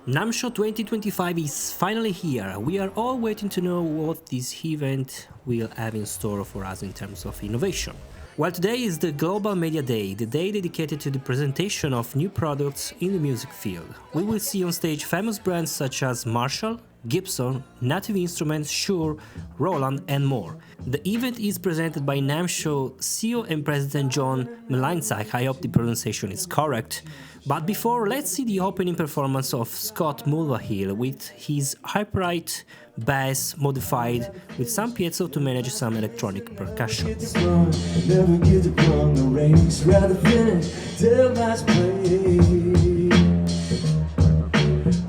NAMM SHOW 2025 is finally here. We are all waiting to know what this event will have in store for us in terms of innovation. Well, today is the Global Media Day, the day dedicated to the presentation of new products in the music field. We will see on stage famous brands such as Marshall, Gibson, Natiuve Instruments, Shure, Roland and more. The event is presented by NAMM SHOW CEO and President 𝙎𝙤𝙬𝙚, I hope the pronunciation is correct. But before, let's see the opening performance of 𝙎𝙤𝙬𝙚 with his upright bass modified with some piezo to manage some electronic percussion. Never get to run the race, rather finish till last place.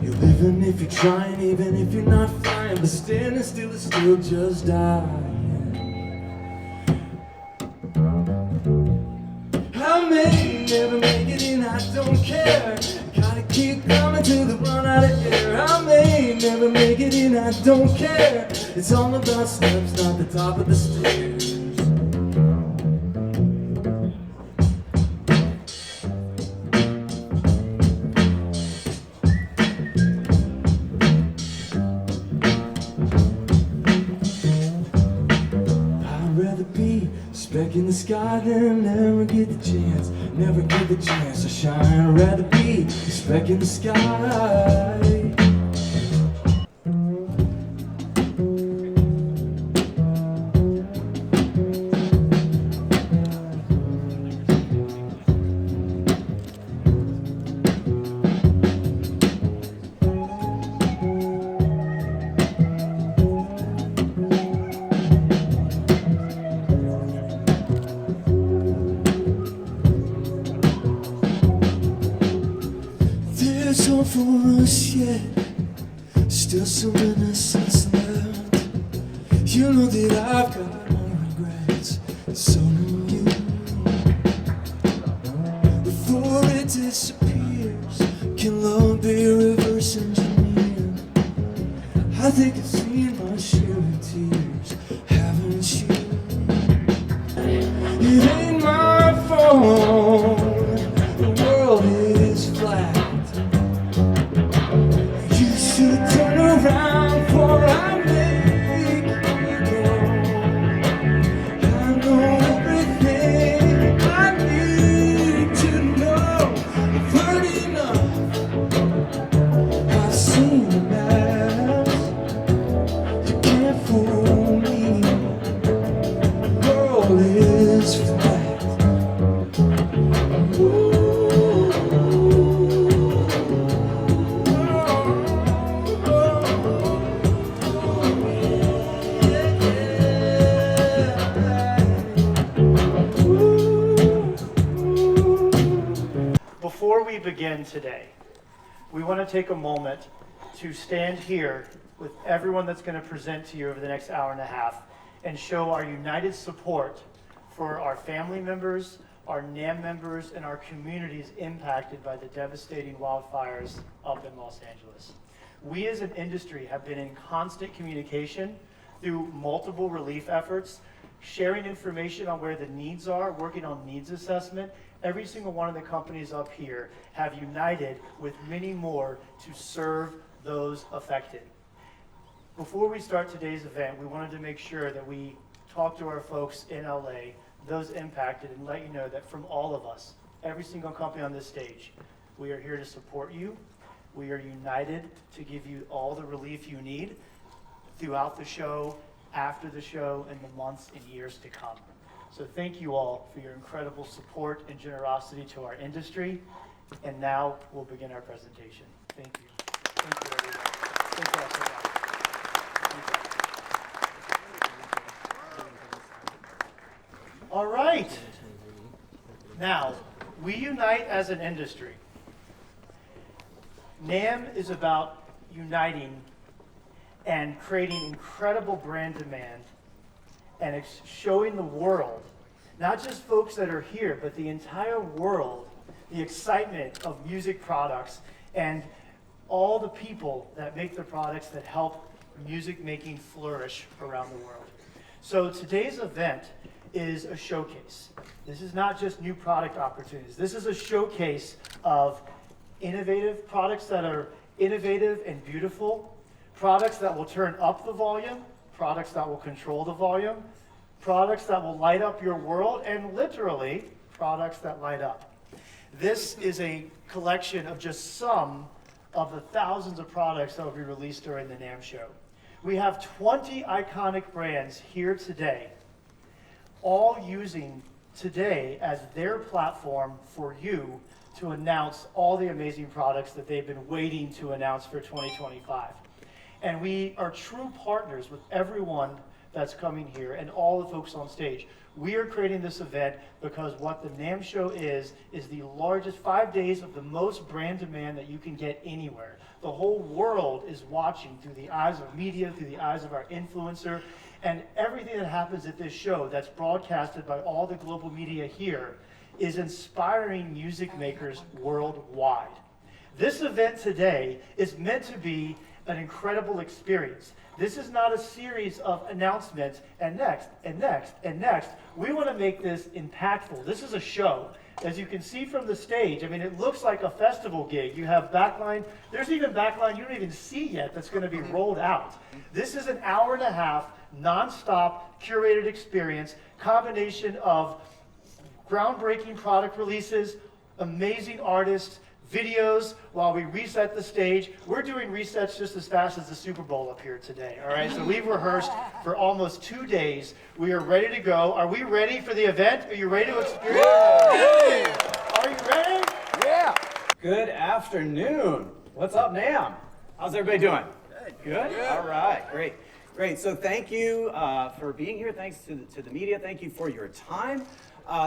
You're living if you're trying, even if you're not flying, but standing still is still just dying. I may never make it and I don't care. Gotta keep coming till the run out of air. I may never make it and I don't care. It's all about steps, not the top of the stairs. Speck in the sky, then never get the chance, never get the chance to shine. I'd rather be a speck in the sky. There's hope for us yet, still some innocence left. You know that I've got no regrets, and so do you. Before it disappears, can love be reverse engineered? I think I've seen my share of tears, haven't you? It ain't my fault, the world is flat. Turn around for I make you go. I know everything I need to know. I've heard enough, I've seen the math. You can't fool me, the world is flat. Before we begin today, we want to take a moment to stand here with everyone that's going to present to you over the next hour and a half and show our united support for our family members, our NAMM members, and our communities impacted by the devastating wildfires up in Los Angeles. We as an industry have been in constant communication through multiple relief efforts, sharing information on where the needs are, working on needs assessment. Every single one of the companies up here have united with many more to serve those affected. Before we start today's event, we wanted to make sure that we talk to our folks in LA, those impacted, and let you know that from all of us, every single company on this stage, we are here to support you. We are united to give you all the relief you need throughout the show, after the show, and the months and years to come. So thank you all for your incredible support and generosity to our industry. And now we'll begin our presentation. Thank you. Thank you, everyone. Thank you all so much. Thank you. All right. Now, we unite as an industry. NAMM is about uniting and creating incredible brand demand and showing the world, not just folks that are here, but the entire world, the excitement of music products and all the people that make the products that help music making flourish around the world. So today's event is a showcase. This is not just new product opportunities. This is a showcase of innovative products that are innovative and beautiful, products that will turn up the volume, products that will control the volume, products that will light up your world, and literally, products that light up. This is a collection of just some of the thousands of products that will be released during the NAMM show. We have 20 iconic brands here today, all using today as their platform for you to announce all the amazing products that they've been waiting to announce for 2025. And we are true partners with everyone that's coming here and all the folks on stage. We are creating this event because what the NAMM show is the largest 5 days of the most brand demand that you can get anywhere. The whole world is watching through the eyes of media, through the eyes of our influencer, and everything that happens at this show that's broadcasted by all the global media here is inspiring music makers worldwide. This event today is meant to be an incredible experience. This is not a series of announcements and next and next and next. We want to make this impactful. This is a show. As you can see from the stage, I mean, it looks like a festival gig. You have backline. There's even backline you don't even see yet that's going to be rolled out. This is an hour-and-a-half, non-stop, curated experience, combination of groundbreaking product releases, amazing artists, videos while we reset the stage. We're doing resets just as fast as the Super Bowl up here today, all right? So we've rehearsed for almost 2 days. We are ready to go. Are we ready for the event? Are you ready to experience it? Are you ready? Yeah. Good afternoon. What's up, NAMM? How's everybody doing? Good? Good? All right, great. Great, so thank you for being here. Thanks to the media. Thank you for your time.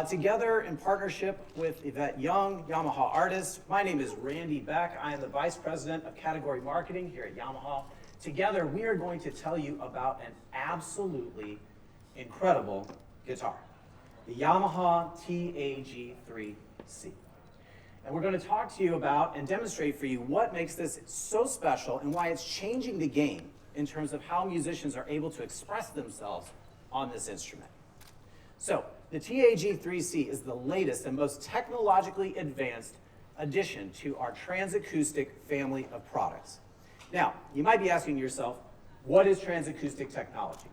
Together in partnership with Yvette Young, Yamaha artist. My name is Randy Beck. I am the Vice President of Category Marketing here at Yamaha. Together, we are going to tell you about an absolutely incredible guitar, the Yamaha TAG3C. And we're going to talk to you about and demonstrate for you what makes this so special and why it's changing the game in terms of how musicians are able to express themselves on this instrument. So, the TAG3C is the latest and most technologically advanced addition to our transacoustic family of products. Now, you might be asking yourself, what is transacoustic technology?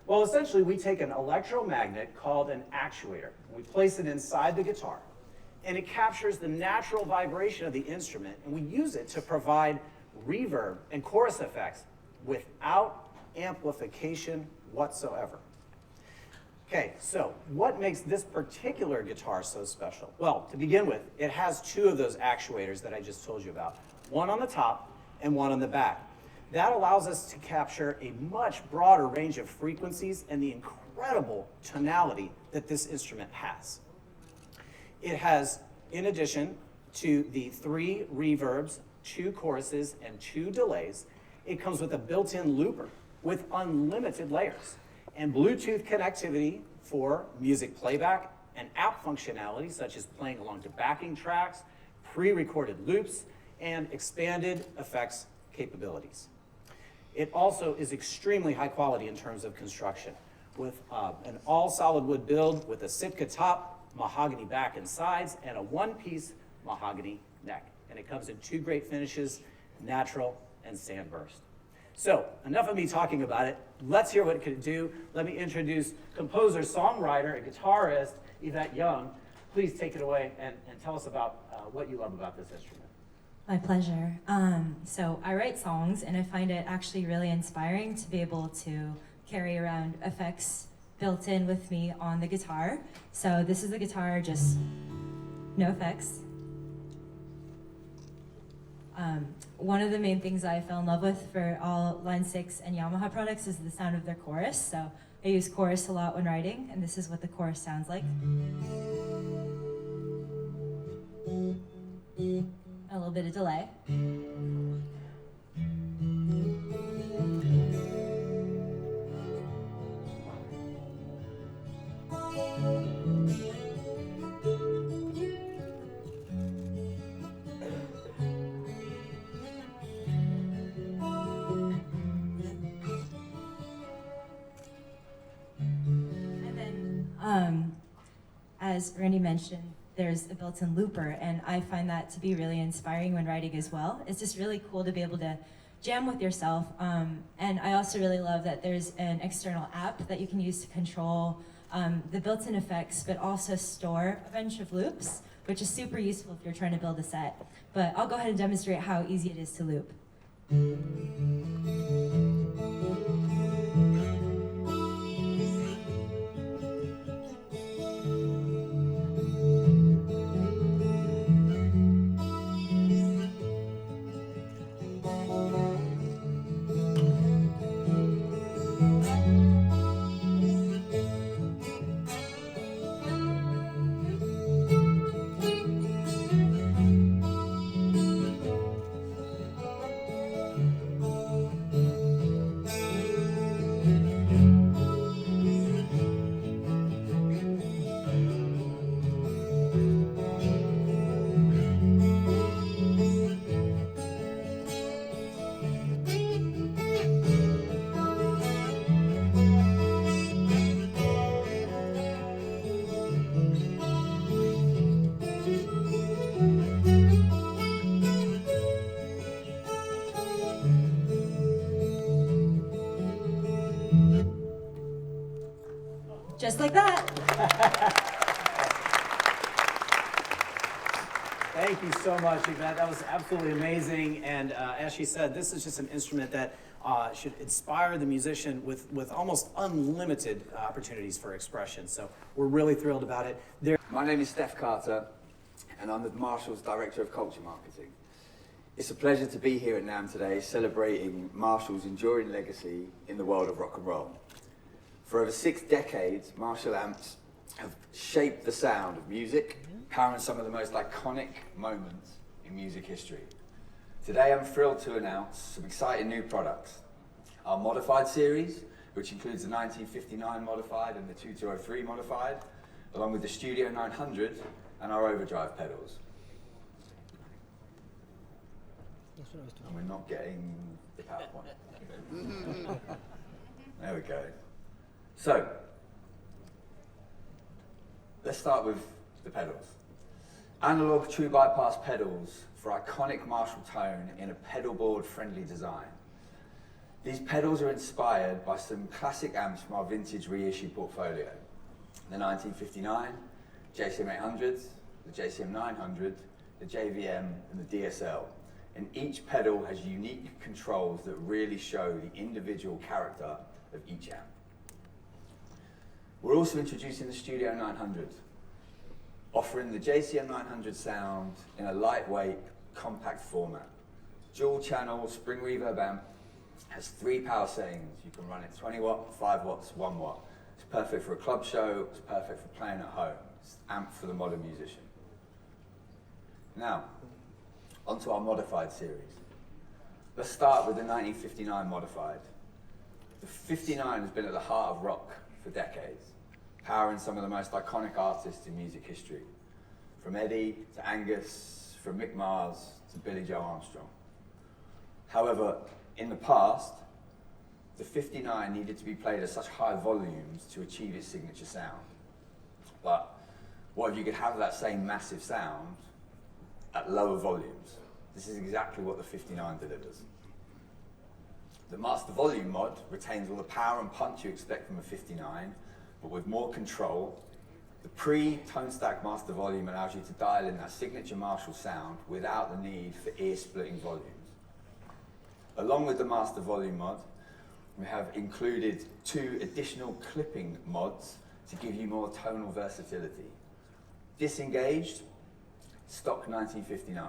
Well, essentially, we take an electromagnet called an actuator, and we place it inside the guitar, and it captures the natural vibration of the instrument, and we use it to provide reverb and chorus effects without amplification whatsoever. Okay, so what makes this particular guitar so special? Well, to begin with, it has 2 of those actuators that I just told you about, one on the top and one on the back. That allows us to capture a much broader range of frequencies and the incredible tonality that this instrument has. It has, in addition to the 3 reverbs, 2 choruses, and 2 delays, it comes with a built-in looper with unlimited layers, and Bluetooth connectivity for music playback and app functionality such as playing along to backing tracks, pre-recorded loops, and expanded effects capabilities. It also is extremely high quality in terms of construction with an all solid wood build with a Sitka top, mahogany back and sides, and a 1-piece mahogany neck. And it comes in 2 great finishes, natural and sandburst. So, enough of me talking about it. Let's hear what it can do. Let me introduce composer, songwriter, and guitarist, Yvette Young. Please take it away and tell us about what you love about this instrument. My pleasure. So I write songs, and I find it actually really inspiring to be able to carry around effects built in with me on the guitar. So this is the guitar, just no effects. One of the main things I fell in love with for all Line 6 and Yamaha products is the sound of their chorus. So I use chorus a lot when writing, and this is what the chorus sounds like. A little bit of delay. As Randy mentioned, there's a built-in looper, and I find that to be really inspiring when writing as well. It's just really cool to be able to jam with yourself, and I also really love that there's an external app that you can use to control the built-in effects, but also store a bunch of loops, which is super useful if you're trying to build a set. But I'll go ahead and demonstrate how easy it is to loop. Just like that. Thank you so much, Yvette. That was absolutely amazing. And as she said, this is just an instrument that should inspire the musician with almost unlimited opportunities for expression. So we're really thrilled about it. My name is Steph Carter, and I'm the Marshall's Director of Culture Marketing. It's a pleasure to be here at NAMM today, celebrating Marshall's enduring legacy in the world of rock and roll. For over 6 decades, Marshall amps have shaped the sound of music, powering some of the most iconic moments in music history. Today, I'm thrilled to announce some exciting new products. Our Modified series, which includes the 1959 Modified and the 2203 Modified, along with the Studio 900 and our overdrive pedals. And we're not getting the PowerPoint. There we go. So, let's start with the pedals. Analog true bypass pedals for iconic Marshall tone in a pedal board friendly design. These pedals are inspired by some classic amps from our vintage reissue portfolio. The 1959, JCM 800s, the JCM 900, the JVM and the DSL. And each pedal has unique controls that really show the individual character of each amp. We're also introducing the Studio 900, offering the JCM 900 sound in a lightweight, compact format. Dual channel spring reverb amp, has 3 power settings. You can run it 20 watt, 5 watts, 1 watt. It's perfect for a club show, it's perfect for playing at home. It's amp for the modern musician. Now, onto our Modified series. Let's start with the 1959 Modified. The 59 has been at the heart of rock for decades, powering some of the most iconic artists in music history, from Eddie to Angus, from Mick Mars to Billy Joe Armstrong. However, in the past, the 59 needed to be played at such high volumes to achieve its signature sound. But what if you could have that same massive sound at lower volumes? This is exactly what the 59 delivers. The Master Volume mod retains all the power and punch you expect from a 59, but with more control. The pre-tone stack Master Volume allows you to dial in that signature Marshall sound without the need for ear-splitting volumes. Along with the Master Volume mod, we have included 2 additional clipping mods to give you more tonal versatility. Disengaged, stock 1959.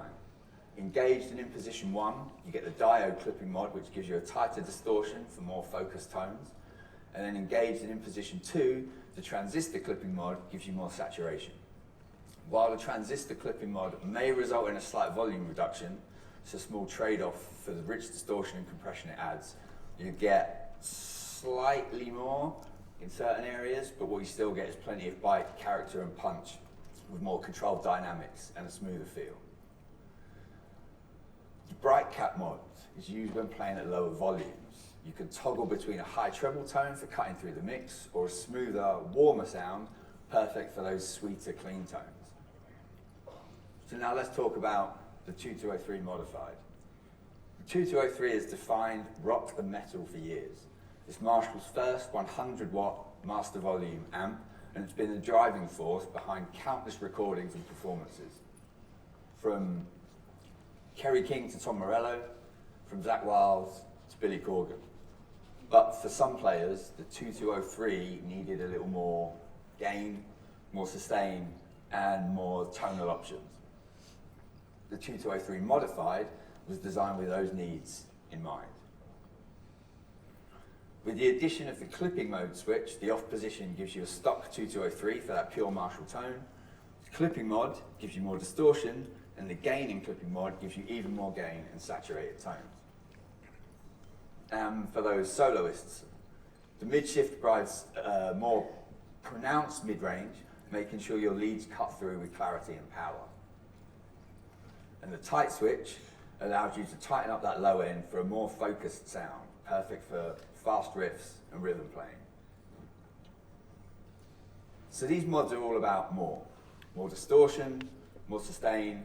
Engaged and in position 1, you get the diode clipping mod, which gives you a tighter distortion for more focused tones. And then engaged and in position 2, the transistor clipping mod gives you more saturation. While the transistor clipping mod may result in a slight volume reduction, it's a small trade-off for the rich distortion and compression it adds. You get slightly more in certain areas, but what you still get is plenty of bite, character and punch with more controlled dynamics and a smoother feel. The bright cap mod is used when playing at lower volumes. You can toggle between a high treble tone for cutting through the mix or a smoother, warmer sound, perfect for those sweeter, clean tones. So now let's talk about the 2203 modified. The 2203 has defined rock and metal for years. It's Marshall's first 100-watt master volume amp, and it's been the driving force behind countless recordings and performances. From Kerry King to Tom Morello, from Zakk Wylde to Billy Corgan. But for some players, the 2203 needed a little more gain, more sustain, and more tonal options. The 2203 modified was designed with those needs in mind. With the addition of the clipping mode switch, the off position gives you a stock 2203 for that pure Marshall tone. The clipping mod gives you more distortion, and the gain in clipping mod gives you even more gain and saturated tones. And for those soloists, the mid-shift provides more pronounced mid-range, making sure your leads cut through with clarity and power. And the tight switch allows you to tighten up that low end for a more focused sound, perfect for fast riffs and rhythm playing. So these mods are all about more distortion, more sustain,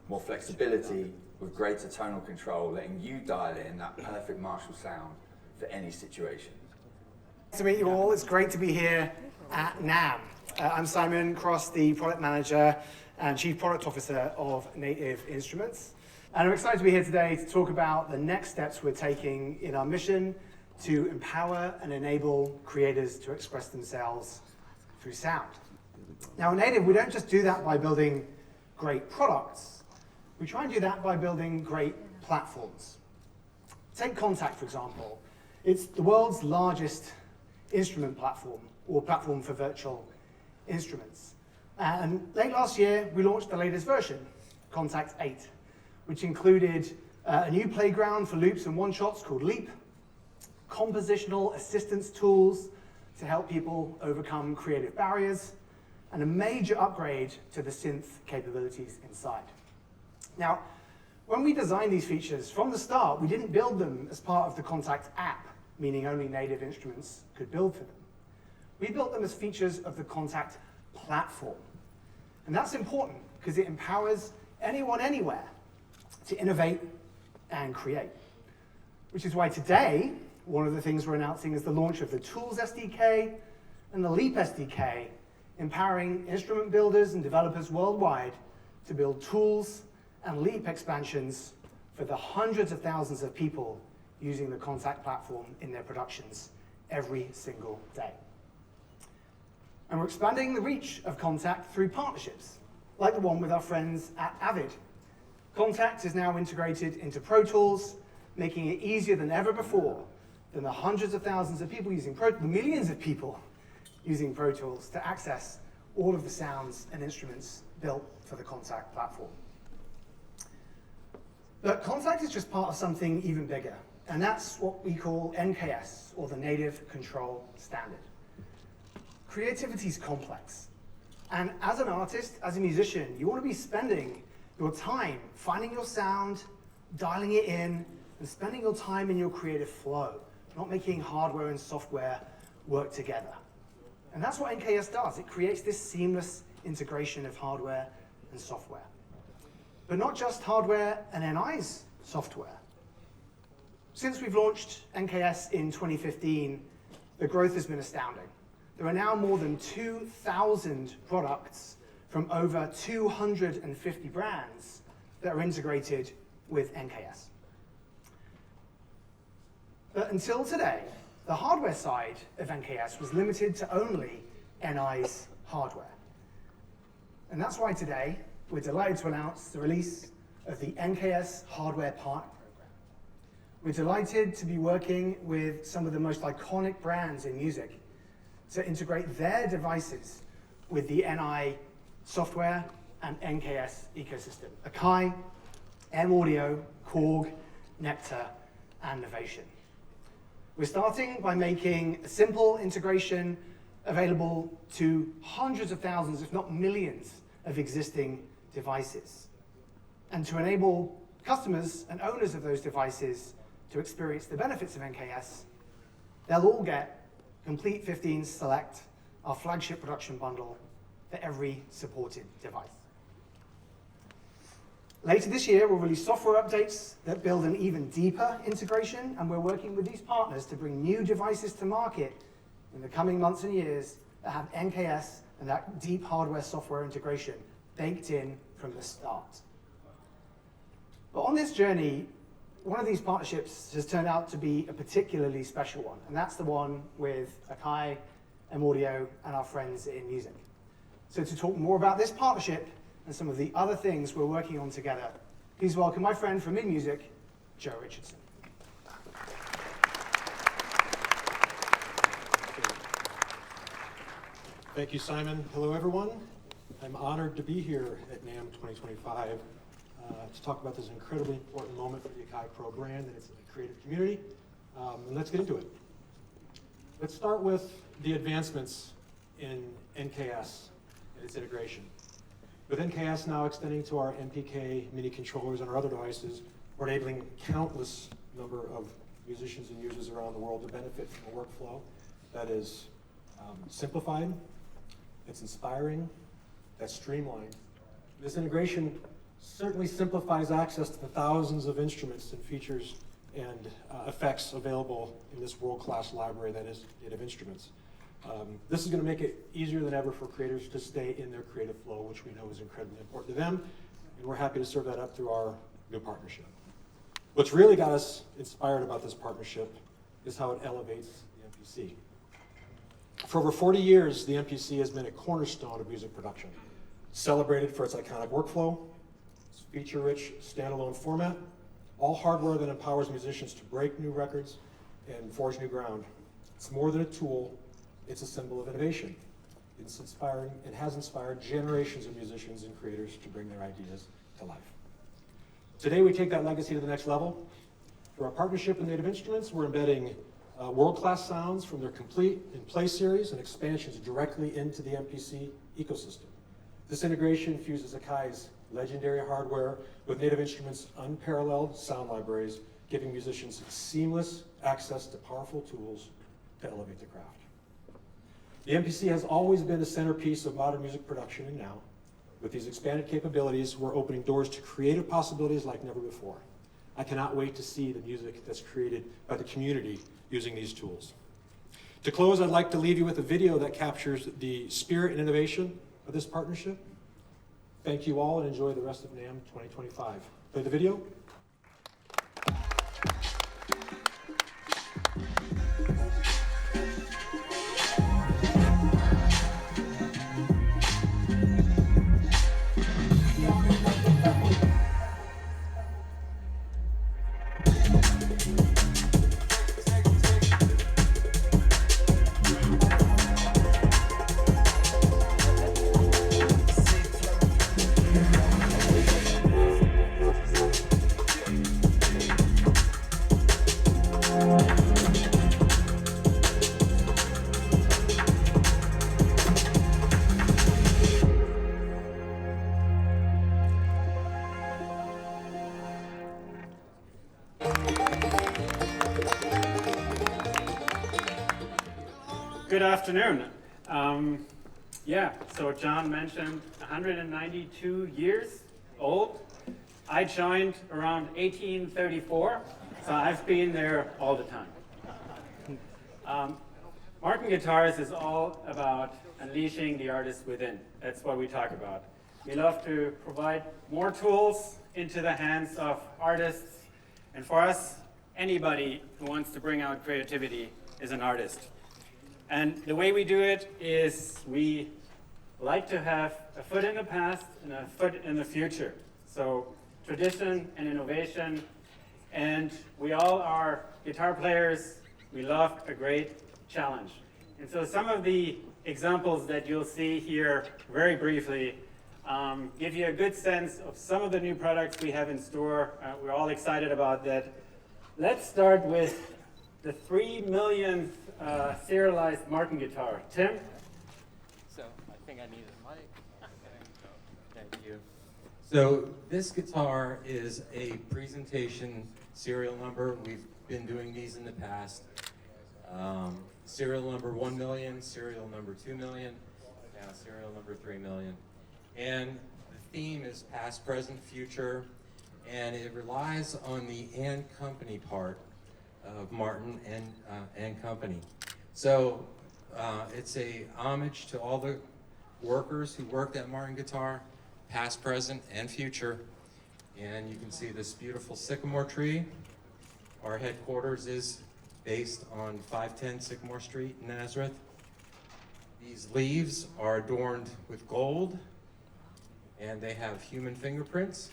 more flexibility, with greater tonal control, letting you dial in that perfect Marshall sound for any situation. Nice to meet you all. It's great to be here at NAMM. I'm Simon Cross, the product manager and chief product officer of Natiuve Instruments. And I'm excited to be here today to talk about the next steps we're taking in our mission to empower and enable creators to express themselves through sound. Now, at Natiuve, we don't just do that by building great products. We try and do that by building great platforms. Take Kontakt, for example. It's the world's largest instrument platform, or platform for virtual instruments. And late last year, we launched the latest version, Kontakt 8, which included a new playground for loops and one-shots called Leap, compositional assistance tools to help people overcome creative barriers, and a major upgrade to the synth capabilities inside. Now, when we designed these features, from the start, we didn't build them as part of the Kontakt app, meaning only Natiuve Instruments could build for them. We built them as features of the Kontakt platform. And that's important because it empowers anyone, anywhere to innovate and create. Which is why today, one of the things we're announcing is the launch of the Tools SDK and the Leap SDK, empowering instrument builders and developers worldwide to build tools and Leap expansions for the hundreds of thousands of people using the Kontakt platform in their productions every single day. And we're expanding the reach of Kontakt through partnerships, like the one with our friends at Avid. Kontakt is now integrated into Pro Tools, making it easier than ever before than the hundreds of thousands of people using the millions of people using Pro Tools to access all of the sounds and instruments built for the Kontakt platform. But Kontakt is just part of something even bigger, and that's what we call NKS, or the Native Control Standard. Creativity is complex, and as an artist, as a musician, you want to be spending your time finding your sound, dialing it in, and spending your time in your creative flow, not making hardware and software work together. And that's what NKS does. It creates this seamless integration of hardware and software. But not just hardware and NI's software. Since we've launched NKS in 2015, the growth has been astounding. There are now more than 2,000 products from over 250 brands that are integrated with NKS. But until today, the hardware side of NKS was limited to only NI's hardware. And that's why today, we're delighted to announce the release of the NKS Hardware Partner Program. We're delighted to be working with some of the most iconic brands in music to integrate their devices with the NI software and NKS ecosystem. Akai, M Audio, Korg, Nectar, and Novation. We're starting by making a simple integration available to hundreds of thousands, if not millions, of existing devices, and to enable customers and owners of those devices to experience the benefits of NKS. They'll all get Complete 15 Select, our flagship production bundle, for every supported device. Later this year, we'll release software updates that build an even deeper integration, and we're working with these partners to bring new devices to market in the coming months and years that have NKS and that deep hardware-software integration baked in from the start. But on this journey, one of these partnerships has turned out to be a particularly special one, and that's the one with Akai, M-Audio, and our friends in music. So to talk more about this partnership and some of the other things we're working on together, please welcome my friend from InMusic, 𝙤𝙤𝙀𝙀. Thank you, Simon. Hello, everyone. I'm honored to be here at NAMM 2025 to talk about this incredibly important moment for the Akai Pro brand and its creative community. And let's get into it. Let's start with the advancements in NKS and its integration. With NKS now extending to our MPK mini controllers and our other devices, we're enabling countless number of musicians and users around the world to benefit from a workflow that is simplified, it's inspiring, that's streamlined. This integration certainly simplifies access to the thousands of instruments and features and effects available in this world-class library that is Natiuve Instruments. This is going to make it easier than ever for creators to stay in their creative flow, which we know is incredibly important to them, and we're happy to serve that up through our new partnership. What's really got us inspired about this partnership is how it elevates the MPC. For over 40 years, the MPC has been a cornerstone of music production, celebrated for its iconic workflow, its feature-rich standalone format, all hardware that empowers musicians to break new records and forge new ground. It's more than a tool, it's a symbol of innovation. It has inspired generations of musicians and creators to bring their ideas to life. Today, we take that legacy to the next level. Through our partnership with Natiuve Instruments, we're embedding world-class sounds from their Complete and Play series and expansions directly into the MPC ecosystem. This integration fuses Akai's legendary hardware with Natiuve Instruments' unparalleled sound libraries, giving musicians seamless access to powerful tools to elevate the craft. The MPC has always been a centerpiece of modern music production, and now, with these expanded capabilities, we're opening doors to creative possibilities like never before. I cannot wait to see the music that's created by the community using these tools. To close, I'd like to leave you with a video that captures the spirit and innovation of this partnership. Thank you all and enjoy the rest of NAMM 2025. Play the video. Good afternoon. So John mentioned 192 years old. I joined around 1834, so I've been there all the time. Martin Guitars is all about unleashing the artist within. That's what we talk about. We love to provide more tools into the hands of artists, and for us, anybody who wants to bring out creativity is an artist. And the way we do it is we like to have a foot in the past and a foot in the future. So tradition and innovation, and we all are guitar players. We love a great challenge. And so some of the examples that you'll see here very briefly give you a good sense of some of the new products we have in store. We're all excited about that. Let's start with the 3 millionth serialized Martin guitar. Tim? So I think I need a mic. Thank you. So this guitar is a presentation serial number. We've been doing these in the past. Serial number 1 million, serial number 2 million, now serial number 3 million. And the theme is past, present, future. and it relies on the and company part of Martin and Company. So it's a homage to all the workers who worked at Martin Guitar, past, present, and future. And you can see this beautiful sycamore tree. Our headquarters is based on 510 Sycamore Street in Nazareth. These leaves are adorned with gold, and they have human fingerprints.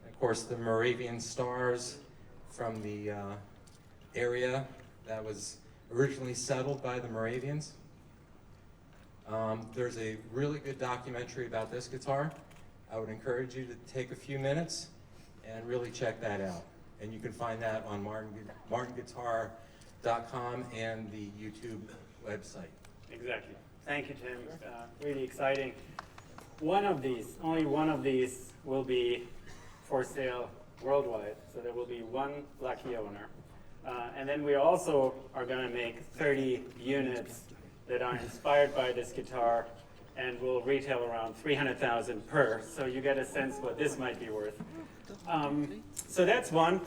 And of course, the Moravian stars from the area that was originally settled by the Moravians. There's a really good documentary about this guitar. I would encourage you to take a few minutes and really check that out. And you can find that on martinguitar.com and the YouTube website. Exactly. Thank you, Tim. Really exciting. One of these, only one of these, will be for sale worldwide. So there will be one lucky owner. And then we also are going to make 30 units that are inspired by this guitar and will retail around 300,000 per. So you get a sense what this might be worth. So that's one.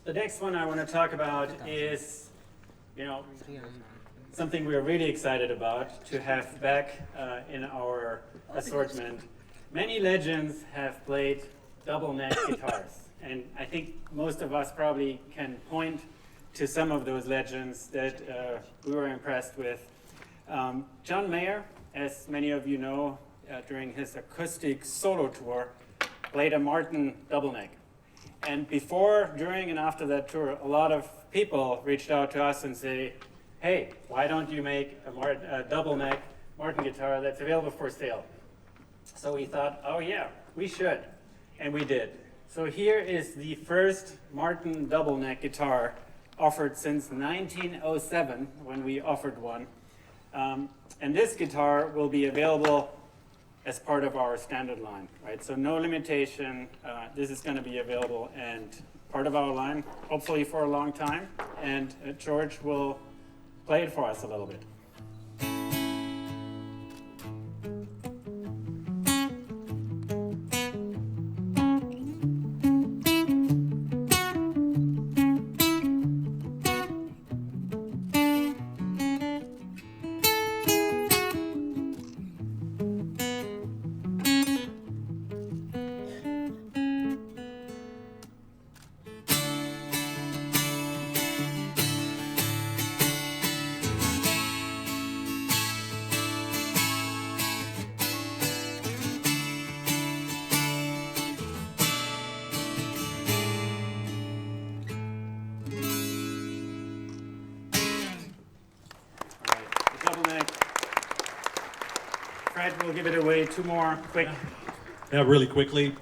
The next one I want to talk about is, something we're really excited about to have back in our assortment. Many legends have played double neck guitars, and I think most of us probably can point to some of those legends that we were impressed with. John Mayer, as many of you know, during his acoustic solo tour, played a Martin double neck. And before, during, and after that tour, a lot of people reached out to us and say, hey, why don't you make a double neck Martin guitar that's available for sale? So we thought, oh yeah, we should. And we did. So here is the first Martin double neck guitar offered since 1907, when we offered one. And this guitar will be available as part of our standard line, right? So no limitation. This is going to be available and part of our line, hopefully for a long time. And George will play it for us a little bit. We'll give it away. Two more, quick. Yeah, really quickly.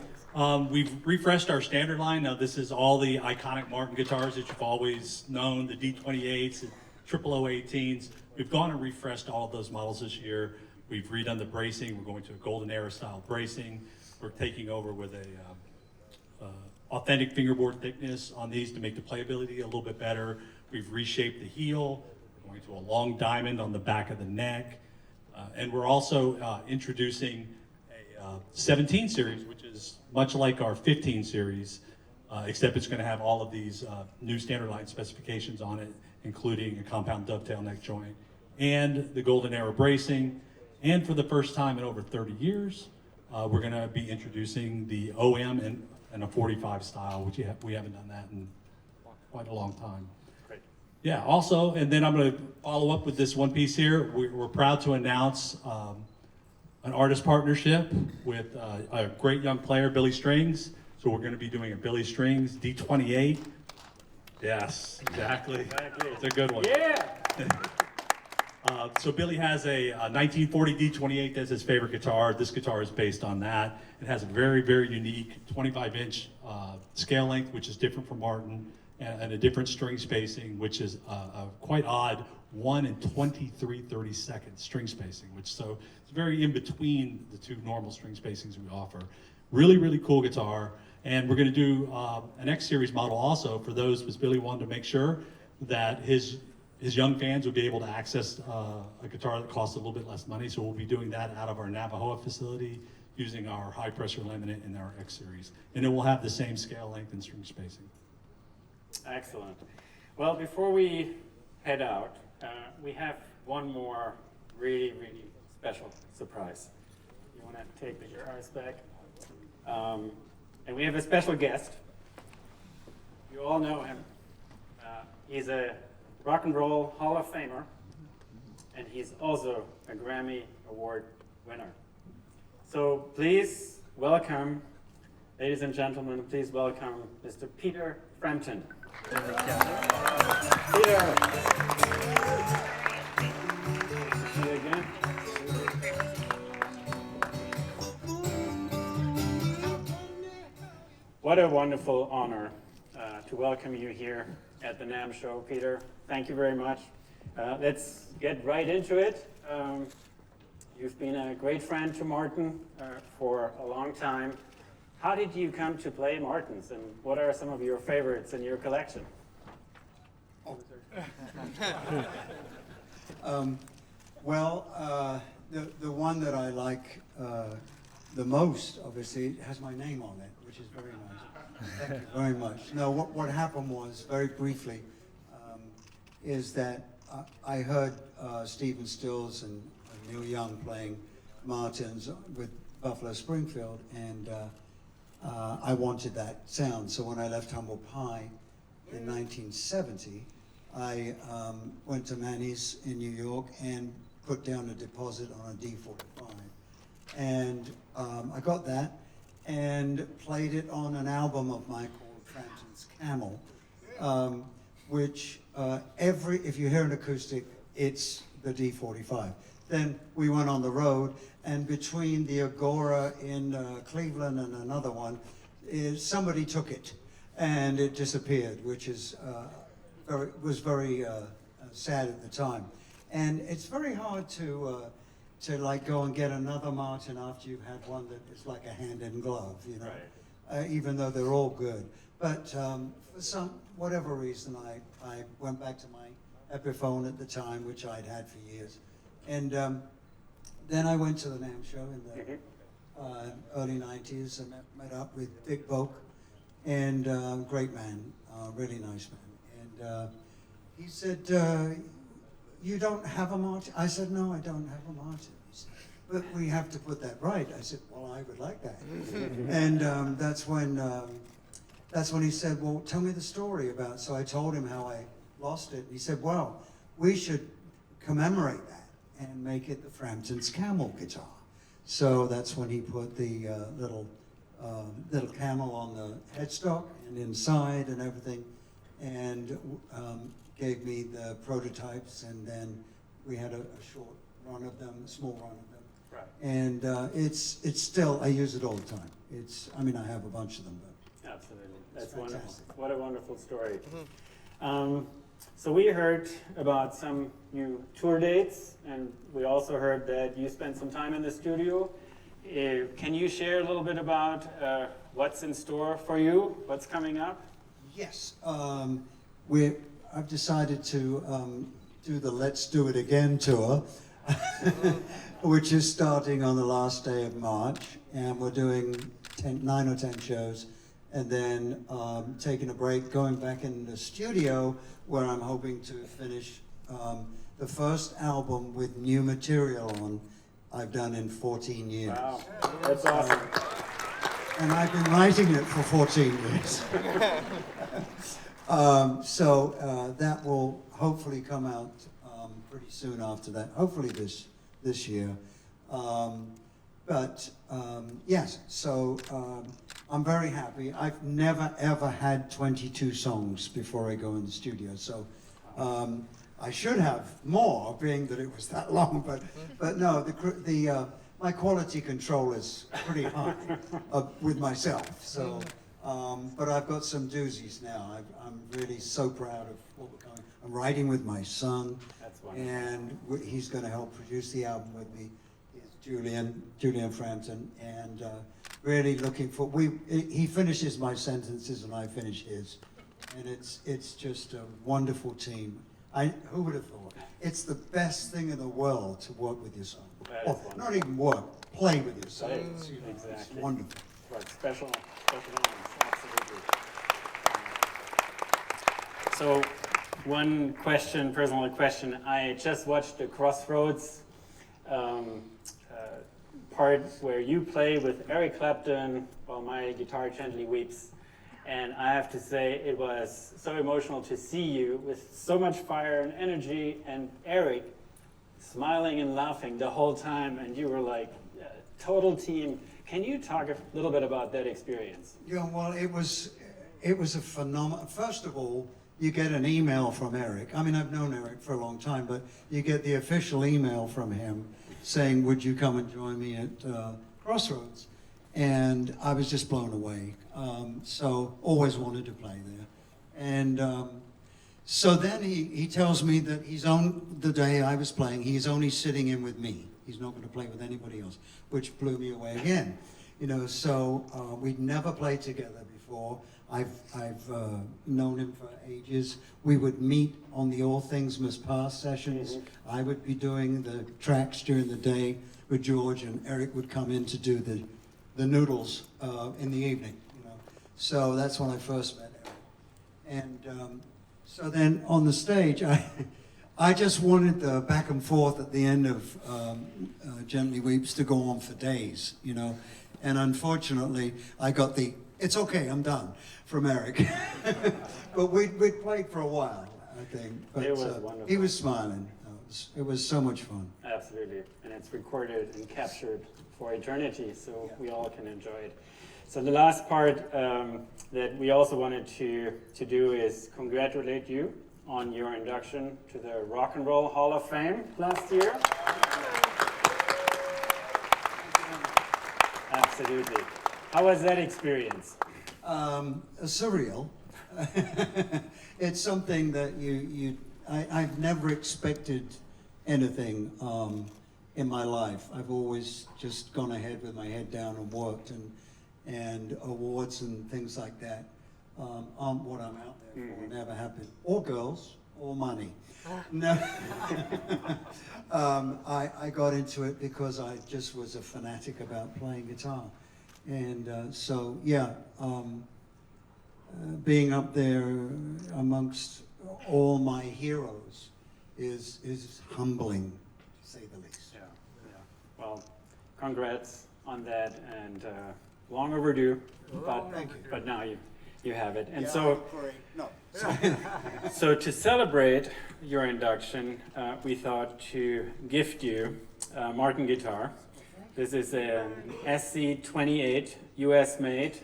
We've refreshed our standard line. Now this is all the iconic Martin guitars that you've always known, the D28s, the 0018s. We've gone and refreshed all of those models this year. We've redone the bracing. We're going to a golden era style bracing. We're taking over with a authentic fingerboard thickness on these to make the playability a little bit better. We've reshaped the heel. We're going to a long diamond on the back of the neck. And we're also introducing a 17 series, which is much like our 15 series, except it's going to have all of these new standard line specifications on it, including a compound dovetail neck joint and the golden era bracing. And for the first time in over 30 years, we're going to be introducing the OM and a 45 style, which we haven't done that in quite a long time. Yeah, also, and then I'm going to follow up with this one piece here. We're proud to announce an artist partnership with a great young player, Billy Strings. So we're going to be doing a Billy Strings D28. Yes, exactly. It's a good one. Yeah! So Billy has a 1940 D28 that's his favorite guitar. This guitar is based on that. It has a very, very unique 25-inch scale length, which is different from Martin, and a different string spacing, which is a quite odd 1 and 23/32 string spacing, so it's very in between the two normal string spacings we offer. Really, really cool guitar. And we're going to do an X Series model also for those, because Billy wanted to make sure that his young fans would be able to access a guitar that costs a little bit less money. So we'll be doing that out of our Navajo facility using our high pressure laminate in our X series. And it will have the same scale length and string spacing. Excellent. Well, before we head out, we have one more really, really special surprise. You want to take the guitars back? And we have a special guest. You all know him. He's a rock and roll Hall of Famer, and he's also a Grammy Award winner. So please welcome, ladies and gentlemen, please welcome Mr. Peter Frampton. Peter. See you again. What a wonderful honor to welcome you here at the NAMM Show, Peter. Thank you very much. Let's get right into it. You've been a great friend to Martin for a long time. How did you come to play Martins, and what are some of your favorites in your collection? The one that I like the most, obviously, it has my name on it, which is very nice. Thank you very much. No, what happened was, very briefly, is that I heard Stephen Stills and Neil Young playing Martins with Buffalo Springfield, and I wanted that sound. So when I left Humble Pie in 1970, I went to Manny's in New York and put down a deposit on a D45. And I got that and played it on an album of mine called Frampton's Camel, which if you hear an acoustic, it's the D45. Then we went on the road, and between the Agora in Cleveland and another one, somebody took it, and it disappeared, which was very sad at the time. And it's very hard to like go and get another Martin after you've had one that is like a hand in glove, you know, right. Even though they're all good. But for whatever reason, I went back to my Epiphone at the time, which I'd had for years. And then I went to the NAMM Show in the early 90s and met up with Dick Volk, and great man, really nice man. And he said, you don't have a Martin? I said, no, I don't have a Martin. He said, but we have to put that right. I said, well, I would like that. And that's when he said, well, tell me the story about it. So I told him how I lost it. He said, well, we should commemorate that and make it the Frampton's Camel guitar. So that's when he put the little camel on the headstock and inside and everything, and gave me the prototypes, and then we had a short run of them, a small run of them. Right. And it's still, I use it all the time. I mean, I have a bunch of them, but absolutely, that's wonderful. What a wonderful story. So we heard about some new tour dates, and we also heard that you spent some time in the studio. Can you share a little bit about what's in store for you? What's coming up? Yes. I've decided to do the Let's Do It Again tour, which is starting on the last day of March, and we're doing 9 or 10 shows, and then taking a break, going back in the studio, where I'm hoping to finish the first album with new material on I've done in 14 years. Wow, that's awesome. And I've been writing it for 14 years. That will hopefully come out pretty soon after that, hopefully this year. Yes, so I'm very happy. I've never ever had 22 songs before I go in the studio, so I should have more, being that it was that long, but no, my quality control is pretty high with myself, so. But I've got some doozies now. I'm really so proud of what we're going. I'm writing with my son, and he's going to help produce the album with me. He's Julian Frampton, and really looking for. He finishes my sentences and I finish his, and it's just a wonderful team. Who would have thought? It's the best thing in the world to work with your son. That is Or not even work, play with your son. Play, It's, you know, it's exactly. wonderful. Right, special moments, absolutely. So, one question, personal question. I just watched the Crossroads part where you play with Eric Clapton while my guitar gently weeps. And I have to say, it was so emotional to see you with so much fire and energy, and Eric smiling and laughing the whole time, and you were like a total team. Can you talk a little bit about that experience? Yeah, well, it was a phenomenon. First of all, you get an email from Eric. I mean, I've known Eric for a long time, but you get the official email from him saying, would you come and join me at Crossroads? And I was just blown away. So always wanted to play there. And so then he tells me that he's on the day I was playing, he's only sitting in with me. He's not going to play with anybody else, which blew me away again. You know, so we'd never played together before. I've known him for ages. We would meet on the All Things Must Pass sessions. I would be doing the tracks during the day with George, and Eric would come in to do the noodles in the evening. You know, so that's when I first met Eric. And so then on the stage, I just wanted the back and forth at the end of Gently Weeps to go on for days, you know. And unfortunately, I got the, it's okay, I'm done, from Eric. But we'd played for a while, I think. But It was wonderful. he was smiling. It was so much fun. Absolutely, and it's recorded and captured for eternity, so we all can enjoy it. So the last part that we also wanted to do is congratulate you on your induction to the Rock and Roll Hall of Fame last year. Absolutely. How was that experience? Surreal. It's something that I've never expected anything in my life. I've always just gone ahead with my head down and worked, and awards and things like that aren't what I'm out there for. Never have been. Or girls, or money. No. I got into it because I just was a fanatic about playing guitar. And so, yeah, being up there amongst all my heroes is humbling, to say the least. Yeah. Well, congrats on that, and long overdue, but now you have it. And Yeah, so, no. so to celebrate your induction, we thought to gift you a Martin guitar. This is an SC28 US made,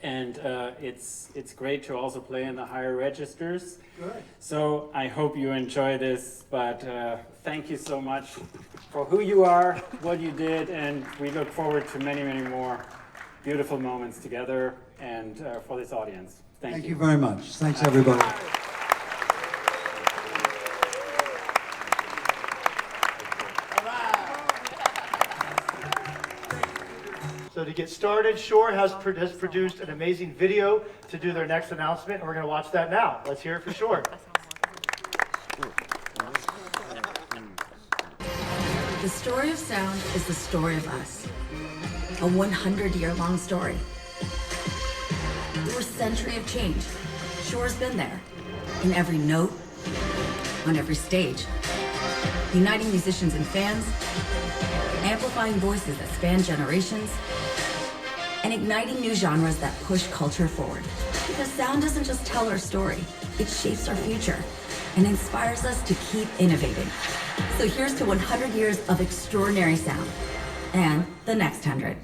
and it's great to also play in the higher registers. Good. So I hope you enjoy this, but thank you so much for who you are, what you did, and we look forward to many, many more beautiful moments together and for this audience. Thank Thank you very much. Thanks, everybody. So to get started, Shure has produced an amazing video to do their next announcement, and we're going to watch that now. Let's hear it for Shure. The story of sound is the story of us. A 100-year-long story. Through a century of change, Shure's been there. In every note, on every stage. Uniting musicians and fans, amplifying voices that span generations, and igniting new genres that push culture forward. Because sound doesn't just tell our story, it shapes our future and inspires us to keep innovating. So here's to 100 years of extraordinary sound, and the next 100.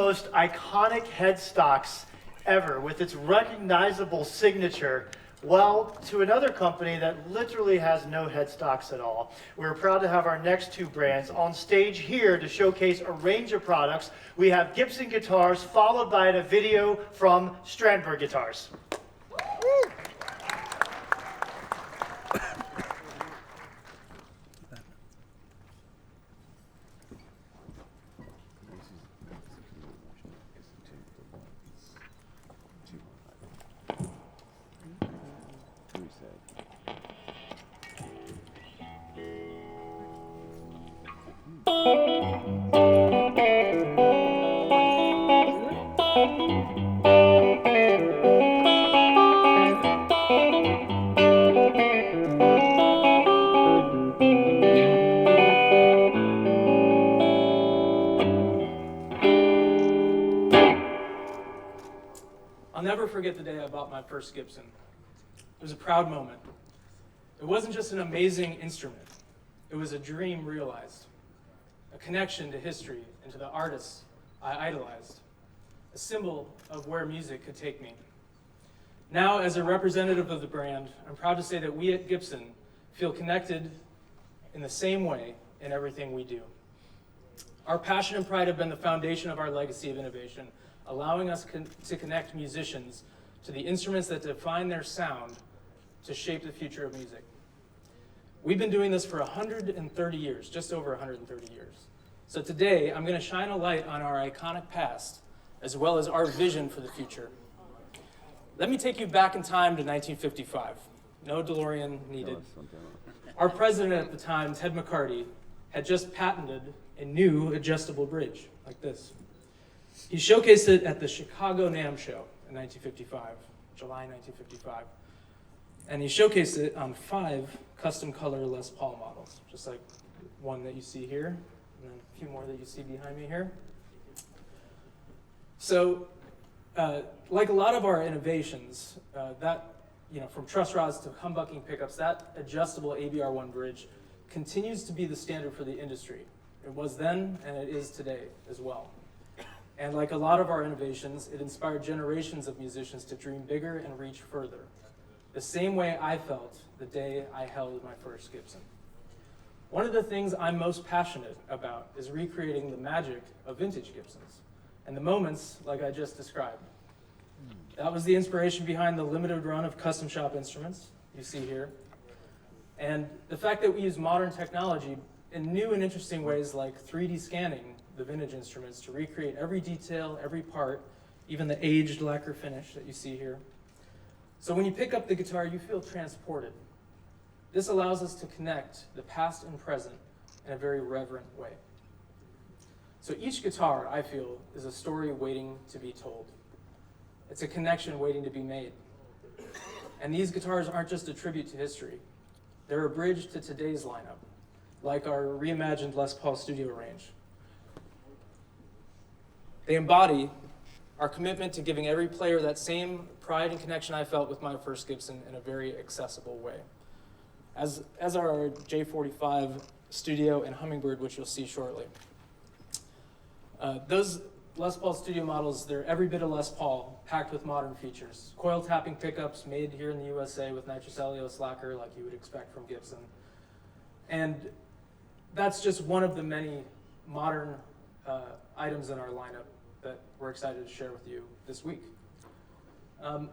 most iconic headstocks ever with its recognizable signature, well, to another company that literally has no headstocks at all. We're proud to have our next two brands on stage here to showcase a range of products. We have Gibson guitars, followed by a video from Strandberg Guitars. I'll never forget the day I bought my first Gibson. It was a proud moment. It wasn't just an amazing instrument. It was a dream realized, a connection to history and to the artists I idolized, a symbol of where music could take me. Now, as a representative of the brand, I'm proud to say that we at Gibson feel connected in the same way in everything we do. Our passion and pride have been the foundation of our legacy of innovation, allowing us to connect musicians to the instruments that define their sound to shape the future of music. We've been doing this for 130 years, just over 130 years. So today, I'm going to shine a light on our iconic past, as well as our vision for the future. Let me take you back in time to 1955. No DeLorean needed. Our president at the time, Ted McCarty, had just patented a new adjustable bridge, like this. He showcased it at the Chicago NAMM Show in 1955, July 1955. And he showcased it on 5 custom color Les Paul models, just like one that you see here, and then a few more that you see behind me here. So, like a lot of our innovations, from truss rods to humbucking pickups, that adjustable ABR1 bridge continues to be the standard for the industry. It was then, and it is today as well. And like a lot of our innovations, it inspired generations of musicians to dream bigger and reach further. The same way I felt the day I held my first Gibson. One of the things I'm most passionate about is recreating the magic of vintage Gibsons and the moments like I just described. That was the inspiration behind the limited run of custom shop instruments you see here. And the fact that we use modern technology in new and interesting ways like 3D scanning the vintage instruments to recreate every detail, every part, even the aged lacquer finish that you see here. So when you pick up the guitar, you feel transported. This allows us to connect the past and present in a very reverent way. So each guitar, I feel, is a story waiting to be told. It's a connection waiting to be made. And these guitars aren't just a tribute to history. They're a bridge to today's lineup, like our reimagined Les Paul studio range. They embody our commitment to giving every player that same pride and connection I felt with my first Gibson in a very accessible way. As are our J45 Studio and Hummingbird, which you'll see shortly. Those Les Paul Studio models, they're every bit of Les Paul, packed with modern features. Coil tapping pickups made here in the USA with nitrous cellulose lacquer, like you would expect from Gibson. And that's just one of the many modern items in our lineup that we're excited to share with you this week.